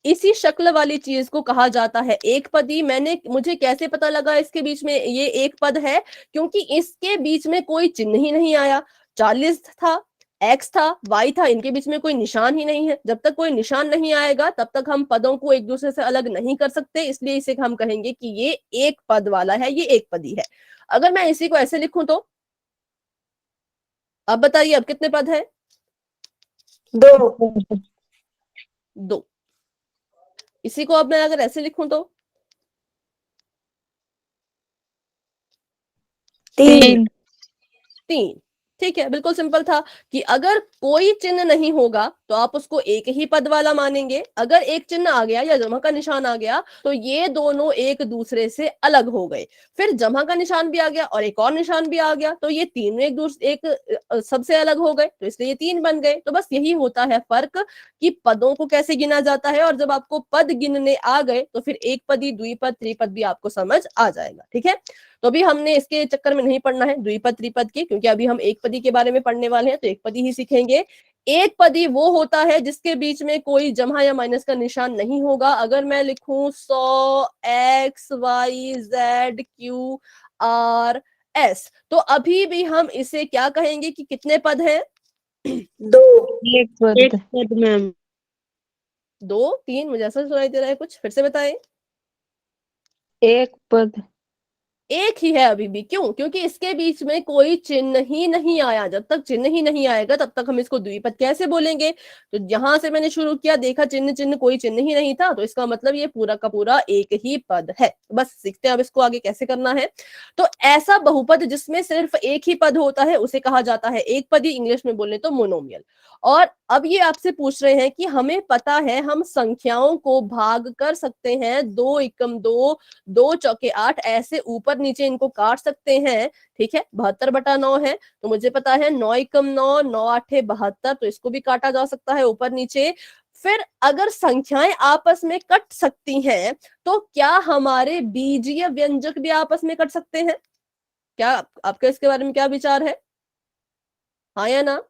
इसी शक्ल वाली चीज को कहा जाता है एक पदी। मुझे कैसे पता लगा इसके बीच में ये एक पद है, क्योंकि इसके बीच में कोई चिन्ह ही नहीं आया। 40 था, एक्स था, वाई था, इनके बीच में कोई निशान ही नहीं है। जब तक कोई निशान नहीं आएगा तब तक हम पदों को एक दूसरे से अलग नहीं कर सकते, इसलिए इसे हम कहेंगे कि ये एक पद वाला है, ये एक पदी है। अगर मैं इसी को ऐसे लिखूं तो अब बताइए अब कितने पद है। 2। दो। इसी को अब मैं अगर ऐसे लिखूं तो 3। तीन। ठीक है, बिल्कुल सिंपल था कि अगर कोई चिन्ह नहीं होगा तो आप उसको एक ही पद वाला मानेंगे। अगर एक चिन्ह आ गया या जमा का निशान आ गया तो ये दोनों एक दूसरे से अलग हो गए। फिर जमा का निशान भी आ गया और एक और निशान भी आ गया, तो ये तीनों एक सबसे अलग हो गए, तो इसलिए ये तीन बन गए। तो बस यही होता है फर्क कि पदों को कैसे गिना जाता है, और जब आपको पद गिनने आ गए तो फिर एक पदी, द्विपद, त्रिपद भी आपको समझ आ जाएगा। ठीक है, तो अभी हमने इसके चक्कर में नहीं पढ़ना है द्विपद त्रिपद के, क्योंकि अभी हम एक पदी के बारे में पढ़ने वाले हैं, तो एक पदी ही सीखेंगे। एक पदी वो होता है जिसके बीच में कोई जमा या माइनस का निशान नहीं होगा। अगर मैं लिखूं 100xyzqrs, तो अभी भी हम इसे क्या कहेंगे कि कितने पद हैं। 2। एक पद मैम। दो, तीन, मुझे ऐसा सुनाई दे रहा है कुछ, फिर से बताएं। एक पद। एक ही है अभी भी। क्यों? क्योंकि इसके बीच में कोई चिन्ह ही नहीं आया। जब तक चिन्ह ही नहीं आएगा तब तक हम इसको द्विपद कैसे बोलेंगे? तो यहां से मैंने शुरू किया, देखा चिन्ह चिन्ह कोई चिन्ह ही नहीं था, तो इसका मतलब ये पूरा का पूरा एक ही पद है। बस सीखते हैं अब इसको आगे कैसे करना है। तो ऐसा बहुपद जिसमें सिर्फ एक ही पद होता है उसे कहा जाता है एक पदी, इंग्लिश में बोले तो मोनोमियल। और अब ये आपसे पूछ रहे हैं कि हमें पता है हम संख्याओं को भाग कर सकते हैं, 2 एकम 2, 2 चौके 8, ऐसे ऊपर नीचे इनको काट सकते हैं। ठीक है, 72/9 है तो मुझे पता है 9 एकम 9, 9 आठे 72, तो इसको भी काटा जा सकता है ऊपर नीचे। फिर अगर संख्याएं आपस में कट सकती हैं तो क्या हमारे बीजीय व्यंजक भी आपस में कट सकते हैं? क्या आपका इसके बारे में क्या विचार है? हाँ या ना?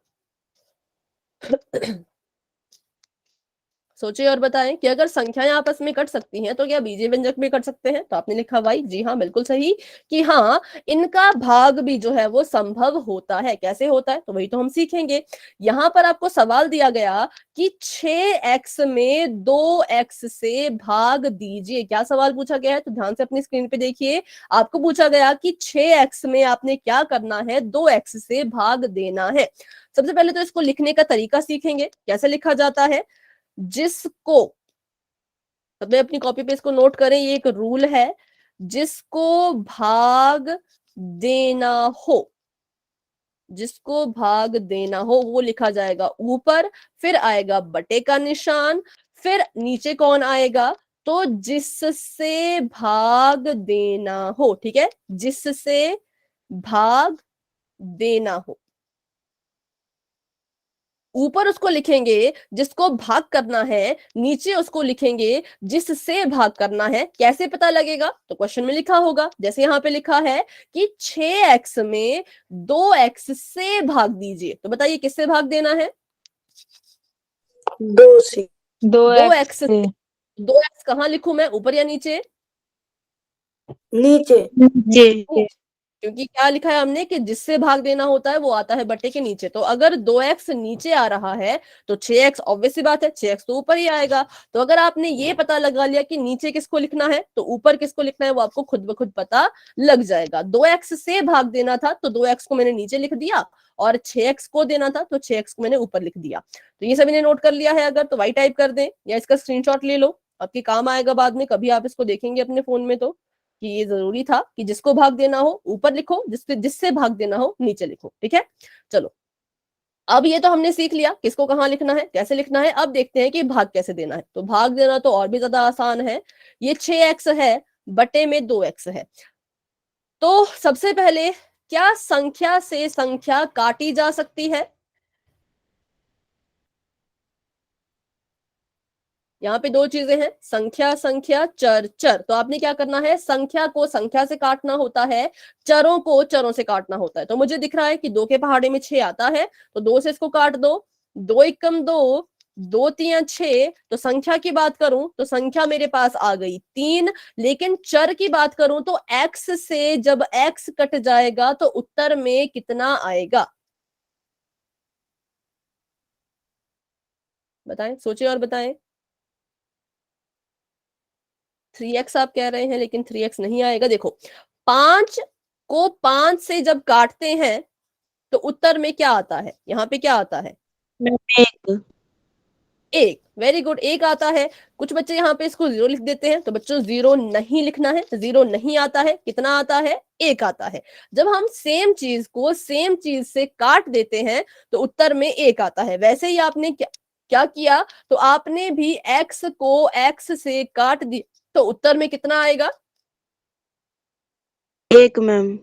सोचिए और बताएं कि अगर संख्याएं आपस में कट सकती हैं तो क्या बीजीय व्यंजक भी कट सकते हैं? तो आपने लिखा वाई, जी हाँ बिल्कुल सही, कि हाँ इनका भाग भी जो है वो संभव होता है। कैसे होता है तो वही तो हम सीखेंगे। यहां पर आपको सवाल दिया गया कि 6x में 2x से भाग दीजिए। क्या सवाल पूछा गया है? तो ध्यान से अपनी स्क्रीन पे देखिए। आपको पूछा गया कि 6x में आपने क्या करना है, 2x से भाग देना है। सबसे पहले तो इसको लिखने का तरीका सीखेंगे, कैसे लिखा जाता है। जिसको, तो अपनी कॉपी पे इसको नोट करें, ये एक रूल है। जिसको भाग देना हो, जिसको भाग देना हो वो लिखा जाएगा ऊपर, फिर आएगा बटे का निशान, फिर नीचे कौन आएगा? तो जिससे भाग देना हो। ठीक है, जिससे भाग देना हो, ऊपर उसको लिखेंगे जिसको भाग करना है, नीचे उसको लिखेंगे जिससे भाग करना है। कैसे पता लगेगा? तो क्वेश्चन में लिखा होगा, जैसे यहां पे लिखा है कि 6x में 2x से भाग दीजिए। तो बताइए किससे भाग देना है? 2 से। 2x 2x। से 2x कहां लिखूं मैं, ऊपर या नीचे? नीचे। नीचे। क्योंकि क्या लिखा है हमने कि जिससे भाग देना होता है वो आता है बटे के नीचे। तो अगर 2x नीचे आ रहा है तो 6x, ऑब्वियस सी बात है 6x तो ऊपर ही आएगा। तो अगर आपने ये पता लगा लिया कि नीचे किसको लिखना है तो ऊपर किसको लिखना है वो आपको खुद ब खुद पता लग जाएगा। 2x से भाग देना था तो 2x को मैंने नीचे लिख दिया, और 6x को देना था तो 6x को मैंने ऊपर लिख दिया। तो ये सभी ने नोट कर लिया है? अगर तो वाई टाइप कर दें या इसका स्क्रीनशॉट ले लो, आपके काम आएगा बाद में, कभी आप इसको देखेंगे अपने फोन में तो, कि ये जरूरी था कि जिसको भाग देना हो ऊपर लिखो, जिससे जिससे भाग देना हो नीचे लिखो। ठीक है, चलो अब ये तो हमने सीख लिया किसको कहाँ लिखना है, कैसे लिखना है। अब देखते हैं कि भाग कैसे देना है। तो भाग देना तो और भी ज्यादा आसान है। ये 6x है, बटे में 2x है। तो सबसे पहले क्या संख्या से संख्या काटी जा सकती है? यहाँ पे दो चीजें हैं, संख्या संख्या, चर चर। तो आपने क्या करना है, संख्या को संख्या से काटना होता है, चरों को चरों से काटना होता है। तो मुझे दिख रहा है कि 2 के पहाड़े में 6 आता है, तो 2 से इसको काट दो। 2 एकम 2, 2 तिया 6। तो संख्या की बात करूं तो संख्या मेरे पास आ गई 3। लेकिन चर की बात करूं तो x से जब x कट जाएगा तो उत्तर में कितना आएगा? बताएं, सोचिए और बताएं। 3x आप कह रहे हैं, लेकिन 3x नहीं आएगा। देखो 5 को 5 से जब काटते हैं तो उत्तर में क्या आता है? यहाँ पे क्या आता है? एक। एक। वेरी गुड, एक आता है। कुछ बच्चे यहाँ पे इसको 0 लिख देते हैं, तो बच्चों 0 नहीं लिखना है। 0 नहीं आता है, कितना आता है? 1 आता है। जब हम सेम चीज को सेम चीज से काट देते हैं तो उत्तर में 1 आता है। वैसे ही आपने क्या किया, तो आपने भी x को x से काट दिया तो उत्तर में कितना आएगा? 1 मैम।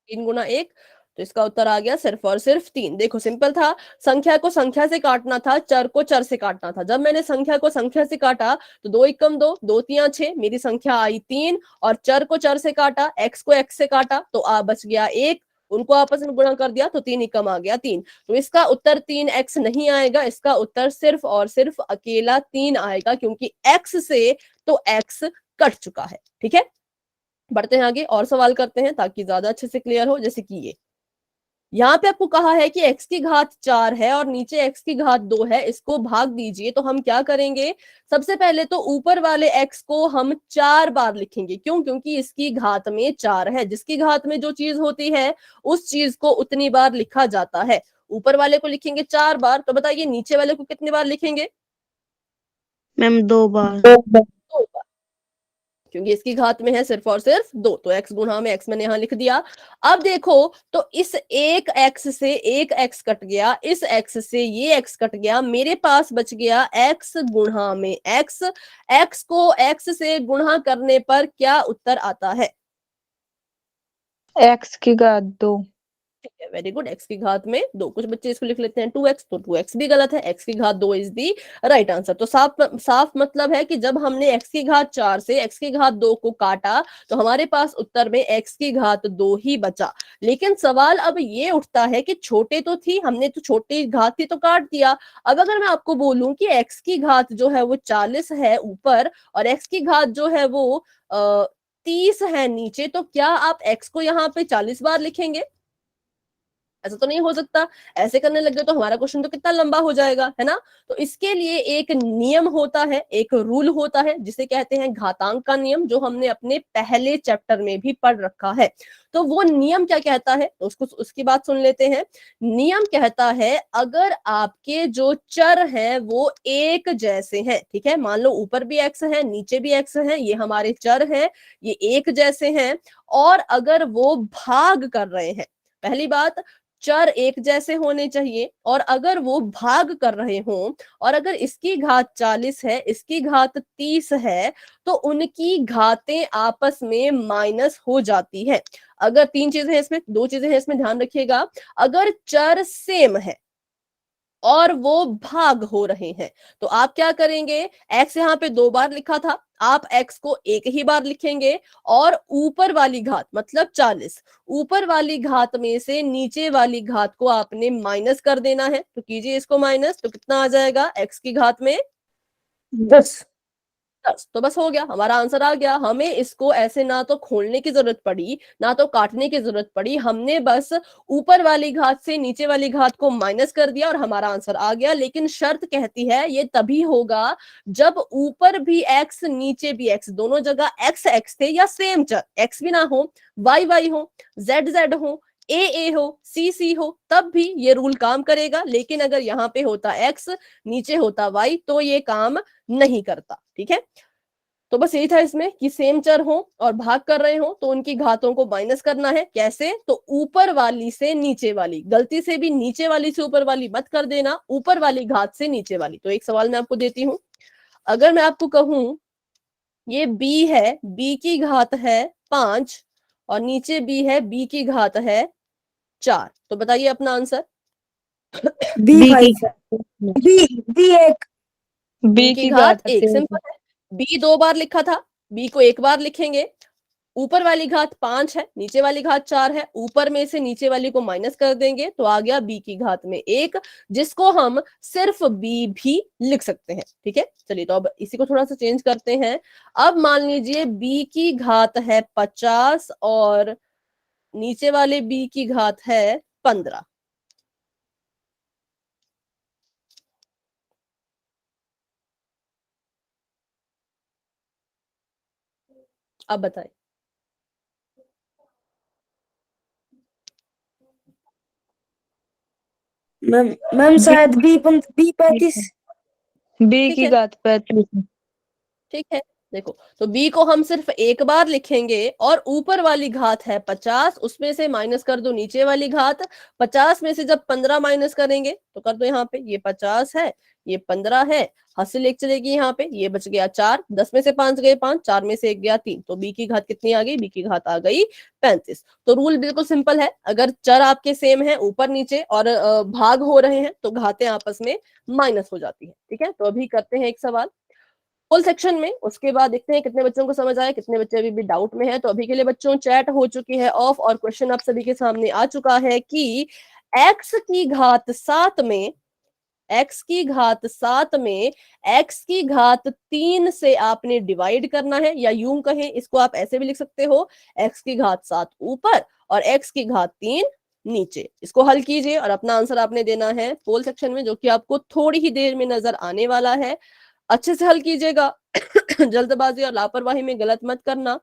3 गुना 1। तो इसका उत्तर आ गया सिर्फ और सिर्फ 3। देखो सिंपल था, संख्या को संख्या से काटना था, चर को चर से काटना था। जब मैंने संख्या को संख्या से काटा तो 2 एकम 2, 2 तिया 6, मेरी संख्या आई 3। और चर को चर से काटा, x को x से काटा तो बच गया 1। उनको आपस में गुणा कर दिया तो 3 एकम आ गया 3। तो इसका उत्तर 3x नहीं आएगा, इसका उत्तर सिर्फ और सिर्फ अकेला 3 आएगा, क्योंकि x से तो x कट चुका है। ठीक है, बढ़ते हैं आगे और सवाल करते हैं ताकि ज्यादा अच्छे से क्लियर हो। जैसे कि ये यहाँ पे आपको कहा है कि x की घात 4 है और नीचे x की घात 2 है, इसको भाग दीजिए। तो हम क्या करेंगे, सबसे पहले तो ऊपर वाले x को हम 4 बार लिखेंगे। क्यों? क्योंकि इसकी घात में 4 है। जिसकी घात में जो चीज होती है उस चीज को उतनी बार लिखा जाता है। ऊपर वाले को लिखेंगे 4 बार, तो बताइए नीचे वाले को कितनी बार लिखेंगे? मैम 2 बार। 2 बार, क्योंकि इसकी घात में है सिर्फ और सिर्फ 2। तो x गुणा में x मैंने यहां लिख दिया। अब देखो, तो इस एक x से एक x कट गया, इस x से ये x कट गया, मेरे पास बच गया x गुणा में x। x को x से गुणा करने पर क्या उत्तर आता है? x की घात 2। वेरी गुड, x की घात में 2। कुछ बच्चे इसको लिख लेते हैं 2x, तो 2x भी गलत है। x की घात 2 इज दी राइट आंसर। तो साफ साफ मतलब है कि जब हमने x की घात 4 से x की घात 2 को काटा तो हमारे पास उत्तर में x की घात 2 ही बचा। लेकिन सवाल अब ये उठता है कि छोटे तो थी, हमने तो छोटी घात थी तो काट दिया। अब अगर मैं आपको बोलूं कि x की घात जो है वो 40 है ऊपर और x की घात जो है वो 30 है नीचे, तो क्या आप x को यहाँ पे 40 बार लिखेंगे? ऐसा तो नहीं हो सकता। ऐसे करने लग गए तो हमारा क्वेश्चन तो कितना लंबा हो जाएगा, है ना। तो इसके लिए एक नियम होता है, एक रूल होता है जिसे कहते हैं घातांक का नियम, जो हमने अपने पहले चैप्टर में भी पढ़ रखा है। तो वो नियम क्या कहता है, तो उसकी बात सुन लेते हैं। नियम कहता है अगर आपके जो चर हैं वो एक जैसे हैं, ठीक है, मान लो ऊपर भी एक्स है नीचे भी एक्स है, ये हमारे चर हैं, ये एक जैसे हैं, और अगर वो भाग कर रहे हैं, पहली बात चर एक जैसे होने चाहिए, और अगर वो भाग कर रहे हों, और अगर इसकी घात 40 है इसकी घात 30 है, तो उनकी घातें आपस में माइनस हो जाती है। अगर 3 चीजें हैं इसमें, 2 चीजें हैं इसमें, ध्यान रखिएगा। अगर चर सेम है और वो भाग हो रहे हैं तो आप क्या करेंगे, x यहाँ पे 2 बार लिखा था, आप x को एक ही बार लिखेंगे, और ऊपर वाली घात मतलब 40, ऊपर वाली घात में से नीचे वाली घात को आपने माइनस कर देना है। तो कीजिए इसको माइनस, तो कितना आ जाएगा x की घात में 10। 10। तो बस हो गया, हमारा आंसर आ गया। हमें इसको ऐसे ना तो खोलने की जरूरत पड़ी ना तो काटने की जरूरत पड़ी, हमने बस ऊपर वाली घात से नीचे वाली घात को माइनस कर दिया और हमारा आंसर आ गया। लेकिन शर्त कहती है ये तभी होगा जब ऊपर भी x नीचे भी x, दोनों जगह x x थे, या सेम चर x भी ना हो, y y हो, z z हो, ए हो, सी हो, तब भी ये रूल काम करेगा। लेकिन अगर यहाँ पे होता x नीचे होता y तो ये काम नहीं करता, ठीक है। तो बस यही था इसमें कि सेम चर हो और भाग कर रहे हो तो उनकी घातों को माइनस करना है। कैसे? तो ऊपर वाली से नीचे वाली, गलती से भी नीचे वाली से ऊपर वाली मत कर देना, ऊपर वाली घात से नीचे वाली। तो एक सवाल मैं आपको देती हूं, अगर मैं आपको कहूं ये b है, b की घात है 5 और नीचे b है, b की घात है 4, तो बताइए अपना आंसर। बी b की 5 बी बी 1 b b की की घात घात 1, 3। सिंपल है। b 2 बार लिखा था, b को 1 बार लिखेंगे। ऊपर वाली घात 5 है, नीचे वाली घात 4 है, ऊपर में से नीचे वाली को माइनस कर देंगे तो आ गया b की घात में 1, जिसको हम सिर्फ b भी लिख सकते हैं, ठीक है। चलिए तो अब इसी को थोड़ा सा चेंज करते हैं। अब मान लीजिए b की घात है 50 और नीचे वाले b की घात है 15। अब बताइए। मैम मैम शायद बी 35। b ठीक की है, घात 35। ठीक है। देखो, तो b को हम सिर्फ 1 बार लिखेंगे और ऊपर वाली घात है 50, उसमें से माइनस कर दो नीचे वाली घात। 50 में से जब 15 माइनस करेंगे तो कर दो यहाँ पे, ये 50 है, ये 15 है, हासिल एक चलेगी यहाँ पे, ये बच गया 4, 10 में से 5 गए 5, 4 में से 1 गया 3, तो b की घात कितनी आ गई? b की घात आ गई 35। तो रूल बिल्कुल सिंपल है, अगर चर आपके सेम है ऊपर नीचे और भाग हो रहे हैं तो घातें आपस में माइनस हो जाती है, ठीक है। तो अभी करते हैं एक सवाल फुल सेक्शन में, उसके बाद देखते हैं कितने बच्चों को समझ आया, कितने बच्चे अभी भी डाउट में है। तो अभी के लिए बच्चों चैट हो चुकी है ऑफ और क्वेश्चन आप सभी के सामने आ चुका है कि x की घात 7 में, x की घात 7 में x की घात 3 से आपने डिवाइड करना है, या यूं कहें इसको आप ऐसे भी लिख सकते हो, x की घात 7 ऊपर और x की घात 3 नीचे। इसको हल कीजिए और अपना आंसर आपने देना है पोल सेक्शन में, जो कि आपको थोड़ी ही देर में नजर आने वाला है। अच्छे से हल कीजिएगा। जल्दबाजी और लापरवाही में गलत मत करना,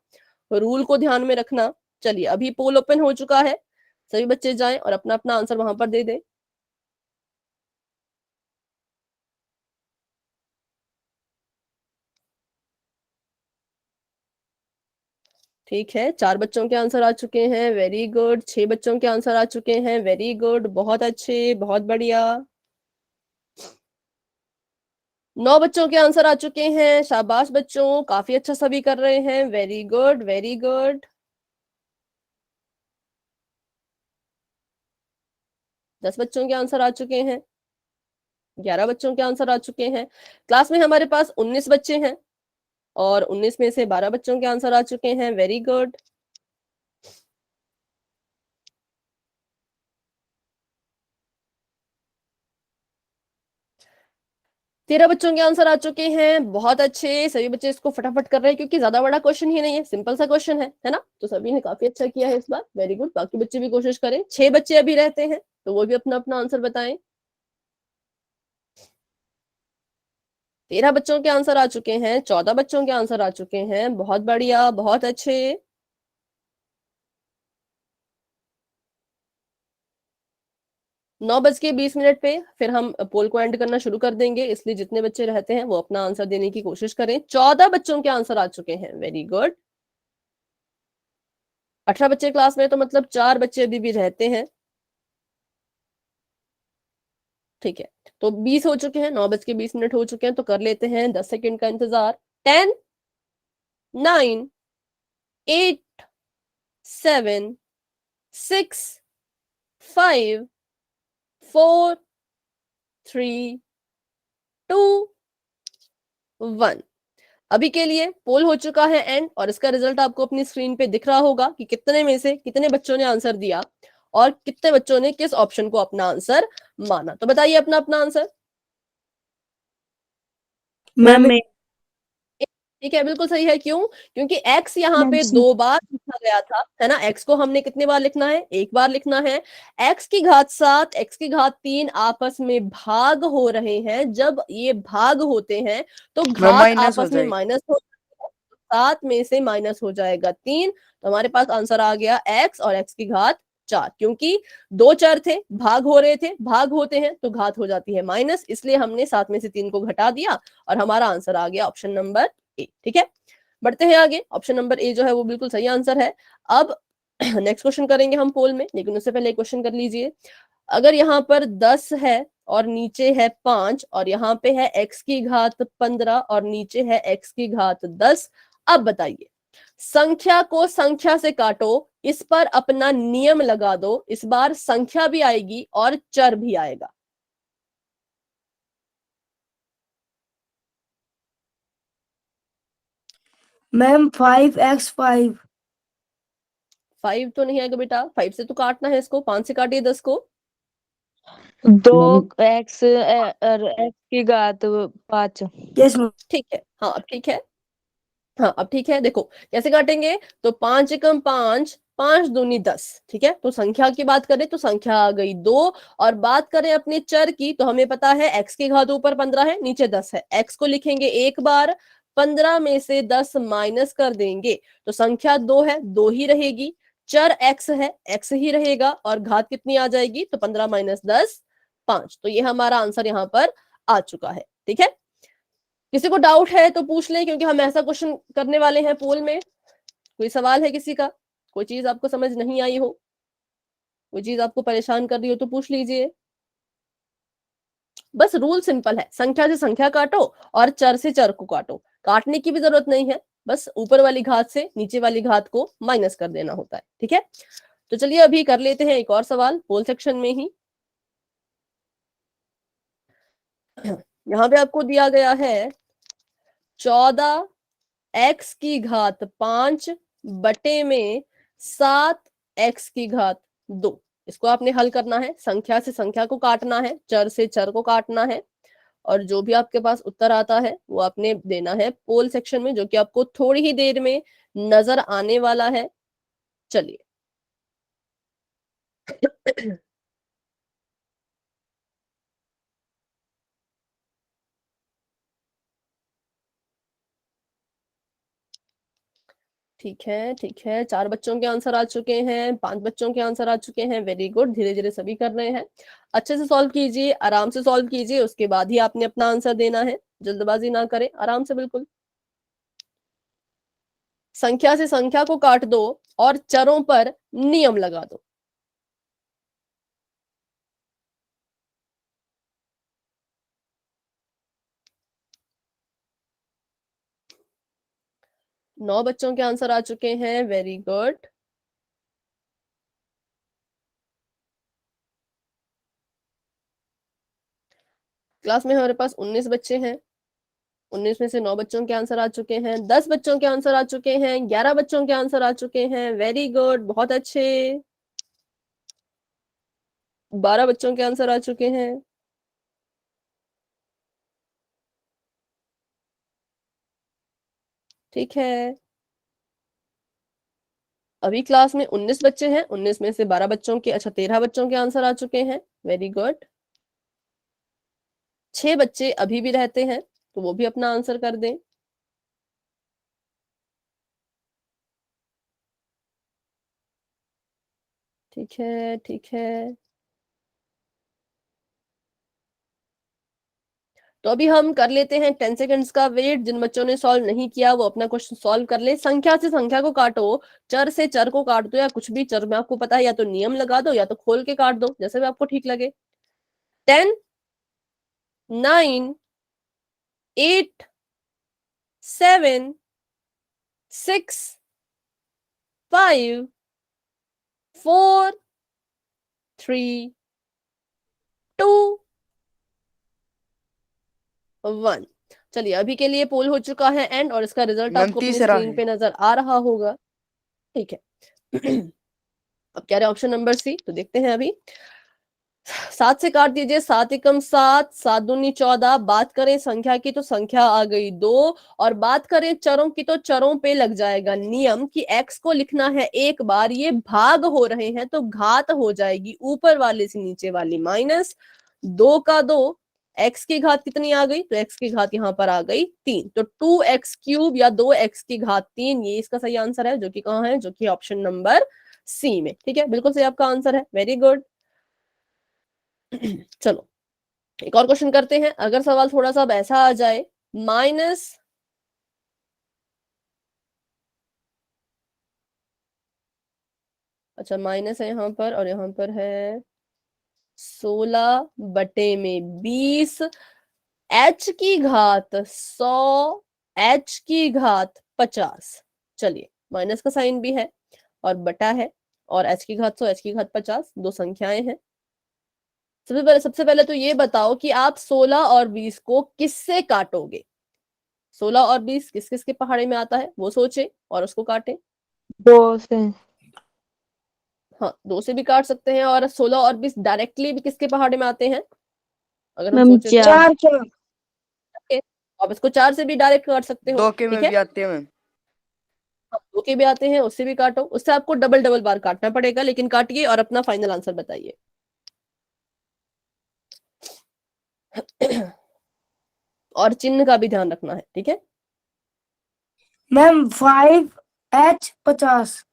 रूल को ध्यान में रखना। चलिए अभी पोल ओपन हो चुका है, सभी बच्चे जाएं और अपना अपना आंसर वहां पर दे दें। ठीक है, 4 बच्चों के आंसर आ चुके हैं, वेरी गुड। 6 बच्चों के आंसर आ चुके हैं, वेरी गुड, बहुत अच्छे, बहुत बढ़िया। 9 बच्चों के आंसर आ चुके हैं, शाबाश बच्चों, काफी अच्छा सभी कर रहे हैं, वेरी गुड वेरी गुड। 10 बच्चों के आंसर आ चुके हैं, 11 बच्चों के आंसर आ चुके हैं। क्लास में हमारे पास 19 बच्चे हैं और 19 में से 12 बच्चों के आंसर आ चुके हैं, वेरी गुड। 13 बच्चों के आंसर आ चुके हैं, बहुत अच्छे, सभी बच्चे इसको फटाफट कर रहे हैं क्योंकि ज्यादा बड़ा क्वेश्चन ही नहीं है, सिंपल सा क्वेश्चन है ना। तो सभी ने काफी अच्छा किया है इस बार, वेरी गुड। बाकी बच्चे भी कोशिश करें। 6 बच्चे अभी रहते हैं तो वो भी अपना अपना आंसर बताएं। 13 बच्चों के आंसर आ चुके हैं, 14 बच्चों के आंसर आ चुके हैं, बहुत बढ़िया, बहुत अच्छे। 9:20 पे फिर हम पोल को एंड करना शुरू कर देंगे, इसलिए जितने बच्चे रहते हैं वो अपना आंसर देने की कोशिश करें। 14 बच्चों के आंसर आ चुके हैं, वेरी गुड। 18 बच्चे क्लास में, तो मतलब 4 बच्चे अभी भी रहते हैं। ठीक है, तो 20 हो चुके हैं, 9:20 हो चुके हैं, तो कर लेते हैं 10 सेकंड का इंतजार। 10, 9, 8, 7, 6, 5, 4, 3, 2, 1। अभी के लिए पोल हो चुका है एंड, और इसका रिजल्ट आपको अपनी स्क्रीन पे दिख रहा होगा कि कितने में से कितने बच्चों ने आंसर दिया और कितने बच्चों ने किस ऑप्शन को अपना आंसर माना। तो बताइए अपना अपना आंसर। मैम ठीक है, बिल्कुल सही है। क्यों? क्योंकि x यहाँ मैम पे सी 2 बार लिखा गया था, है ना। x को हमने कितनी बार लिखना है? 1 बार लिखना है। x की घात 7, x की घात 3 आपस में भाग हो रहे हैं। जब ये भाग होते हैं तो घात माइनस हो आपस में जाएगी। माइनस हो, 7 में से माइनस हो जाएगा 3, तो हमारे पास आंसर आ गया x और x की घात 4। क्योंकि दो चर थे, भाग हो रहे थे, भाग होते हैं तो घात हो जाती है माइनस, इसलिए हमने 7 में से 3 को घटा दिया और हमारा आंसर आ गया ऑप्शन नंबर ए। ठीक है, बढ़ते हैं आगे। ऑप्शन नंबर ए जो है वो बिल्कुल सही आंसर है। अब नेक्स्ट क्वेश्चन करेंगे हम पोल में, लेकिन उससे पहले एक क्वेश्चन कर लीजिए। अगर यहाँ पर 10 है और नीचे है 5 और यहाँ पे है x की घात 15 और नीचे है x की घात 10, अब बताइए, संख्या को संख्या से काटो, इस पर अपना नियम लगा दो, इस बार संख्या भी आएगी और चर भी आएगा। Ma'am 5x5। 5 तो नहीं आएगा बेटा, 5 से तो काटना है इसको, 5 से काटिए 10 को। 2x और x की घात 5। Yes ma'am. ठीक है, हाँ अब ठीक है। हाँ अब ठीक है, देखो कैसे काटेंगे। तो 5 एकम 5, 5 दूनी 10। ठीक है, तो संख्या की बात करें तो संख्या आ गई 2, और बात करें अपने चर की तो हमें पता है x की घात ऊपर 15 है, नीचे 10 है। x को लिखेंगे एक बार, 15 में से 10 माइनस कर देंगे तो संख्या 2 है, 2 ही रहेगी। चर x है, x ही रहेगा, और घात कितनी आ जाएगी? तो 15 माइनस 10, 5। तो ये हमारा आंसर यहाँ पर आ चुका है। ठीक है, किसी को डाउट है तो पूछ लें, क्योंकि हम ऐसा क्वेश्चन करने वाले हैं पोल में। कोई सवाल है किसी का? कोई चीज आपको समझ नहीं आई हो, कोई चीज आपको परेशान कर रही हो तो पूछ लीजिए। बस रूल सिंपल है, संख्या से संख्या काटो और चर से चर को काटो। काटने की भी जरूरत नहीं है, बस ऊपर वाली घात से नीचे वाली घात को माइनस कर देना होता है। ठीक है, तो चलिए अभी कर लेते हैं एक और सवाल पोल सेक्शन में ही। यहाँ पे आपको दिया गया है 14x की घात 5 बटे में 7x की घात 2। इसको आपने हल करना है, संख्या से संख्या को काटना है, चर से चर को काटना है, और जो भी आपके पास उत्तर आता है वो आपने देना है पोल सेक्शन में, जो कि आपको थोड़ी ही देर में नजर आने वाला है। चलिए ठीक है, ठीक है, 4 बच्चों के आंसर आ चुके हैं, 5 बच्चों के आंसर आ चुके हैं। वेरी गुड, धीरे धीरे सभी कर रहे हैं। अच्छे से सॉल्व कीजिए, आराम से सॉल्व कीजिए, उसके बाद ही आपने अपना आंसर देना है। जल्दबाजी ना करें, आराम से बिल्कुल। संख्या से संख्या को काट दो और चरों पर नियम लगा दो। नौ बच्चों के आंसर आ चुके हैं। Very good. क्लास में हमारे पास 19 बच्चे हैं। 19 में से 9 बच्चों के आंसर आ चुके हैं, 10 बच्चों के आंसर आ चुके हैं, 11 बच्चों के आंसर आ चुके हैं। वेरी गुड, बहुत अच्छे। 12 बच्चों के आंसर आ चुके हैं। ठीक है, अभी क्लास में 19 बच्चे हैं। 19 में से 12 बच्चों के, अच्छा 13 बच्चों के आंसर आ चुके हैं। Very good. 6 बच्चे अभी भी रहते हैं, तो वो भी अपना आंसर कर दें। ठीक है, ठीक है। तो अभी हम कर लेते हैं 10 सेकंड्स का वेट। जिन बच्चों ने सॉल्व नहीं किया वो अपना क्वेश्चन सॉल्व कर ले। संख्या से संख्या को काटो, चर से चर को काट दो, या कुछ भी चर में आपको पता है, या तो नियम लगा दो या तो खोल के काट दो, जैसे भी आपको ठीक लगे। 10, 9, 8, 7, 6, 5, 4, 3, 2, 1। चलिए, अभी के लिए पोल हो चुका है एंड, और इसका रिजल्ट मैम आपको अपनी तीसरा स्क्रीन है। पे नजर आ रहा होगा। ठीक है। अब कह रहे ऑप्शन नंबर सी, तो देखते हैं अभी। 7 से काट दीजिए, 7 एकम 7, 7 दूनी 14। बात करें संख्या की तो संख्या आ गई 2, और बात करें चरों की तो चरों पे लग जाएगा नियम कि x को लिखना है एक बार, ये भाग हो रहे हैं तो घात हो जाएगी ऊपर वाले से नीचे वाली, माइनस 2 का 2। x की घात कितनी आ गई, तो x की घात यहाँ पर आ गई 3, तो 2x³ या 2x की घात 3, ये इसका सही आंसर है, जो कि कहाँ है, जो कि ऑप्शन नंबर सी में। ठीक है, बिल्कुल सही आपका आंसर है। Very good. चलो, एक और क्वेश्चन करते हैं। अगर सवाल थोड़ा सा अब ऐसा आ जाए, माइनस अच्छा माइनस है यहाँ पर, और यहाँ पर है 16/20, h की घात 100, h की घात 50। चलिए, माइनस का साइन भी है और बटा है, और h की घात 100, h की घात 50, दो संख्याएं हैं। सबसे पहले तो ये बताओ कि आप 16 और 20 को किससे काटोगे। 16 और 20 किस किस के पहाड़े में आता है वो सोचे और उसको काटे। 2 से। हाँ, 2 से भी काट सकते हैं, और 16 और 20 डायरेक्टली भी किसके पहाड़े में आते हैं, अगर हम मैम सोचे तो। 4। 4 आप इसको 4 से भी डायरेक्ट काट सकते हो। 2 के ठीक में है, भी आते हैं मैम। 2 के भी आते हैं, उससे भी काटो। उससे आपको डबल डबल बार काटना पड़ेगा, लेकिन काटिए और अपना फाइनल आंसर बताइए। और चिन्ह का भी ध्यान रखना है, ठीक है। Ma'am 5H50।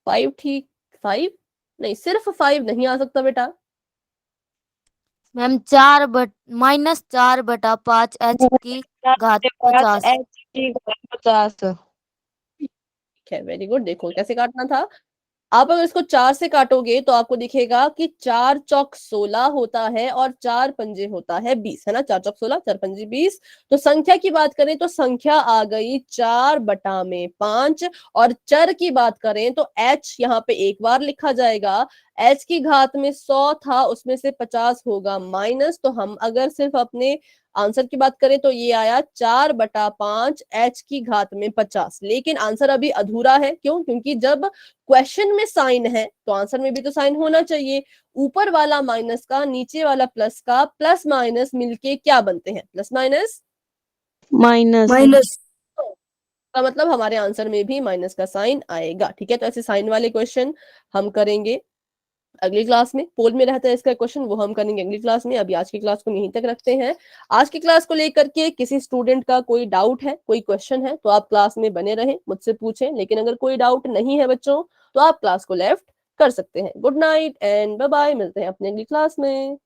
5, ठीक। 5 नहीं, सिर्फ 5 नहीं आ सकता बेटा। मैम -4/5 की घात 50। h की घात 50। ठीक है, वेरी गुड। देखो कैसे काटना था। आप अगर इसको 4 से काटोगे तो आपको दिखेगा कि 4 चौक 16 होता है और 4 पंजे होता है 20, है ना। 4 चौक 16, 4 पंजे 20। तो संख्या की बात करें तो संख्या आ गई 4/5, और चर की बात करें तो h यहाँ पे एक बार लिखा जाएगा। h की घात में 100 था, उसमें से 50 होगा माइनस, तो हम अगर सिर्फ अपने आंसर की बात करें तो ये आया 4/5 h की घात में 50। लेकिन आंसर अभी अधूरा है, क्यों, क्योंकि जब क्वेश्चन में साइन है तो आंसर में भी तो साइन होना चाहिए। ऊपर वाला माइनस का, नीचे वाला प्लस का, प्लस माइनस मिलके क्या बनते हैं, प्लस माइनस माइनस। माइनस। का मतलब हमारे आंसर में भी माइनस का साइन आएगा। ठीक है, तो ऐसे साइन वाले क्वेश्चन हम करेंगे अगली क्लास में। पोल में रहता है इसका क्वेश्चन, वो हम करेंगे अगली क्लास में। अभी आज की क्लास को यहीं तक रखते हैं। आज की क्लास को लेकर के किसी स्टूडेंट का कोई डाउट है, कोई क्वेश्चन है, तो आप क्लास में बने रहें, मुझसे पूछें। लेकिन अगर कोई डाउट नहीं है बच्चों, तो आप क्लास को लेफ्ट कर सकते हैं। Good night and bye bye, मिलते हैं अपने अगली क्लास में।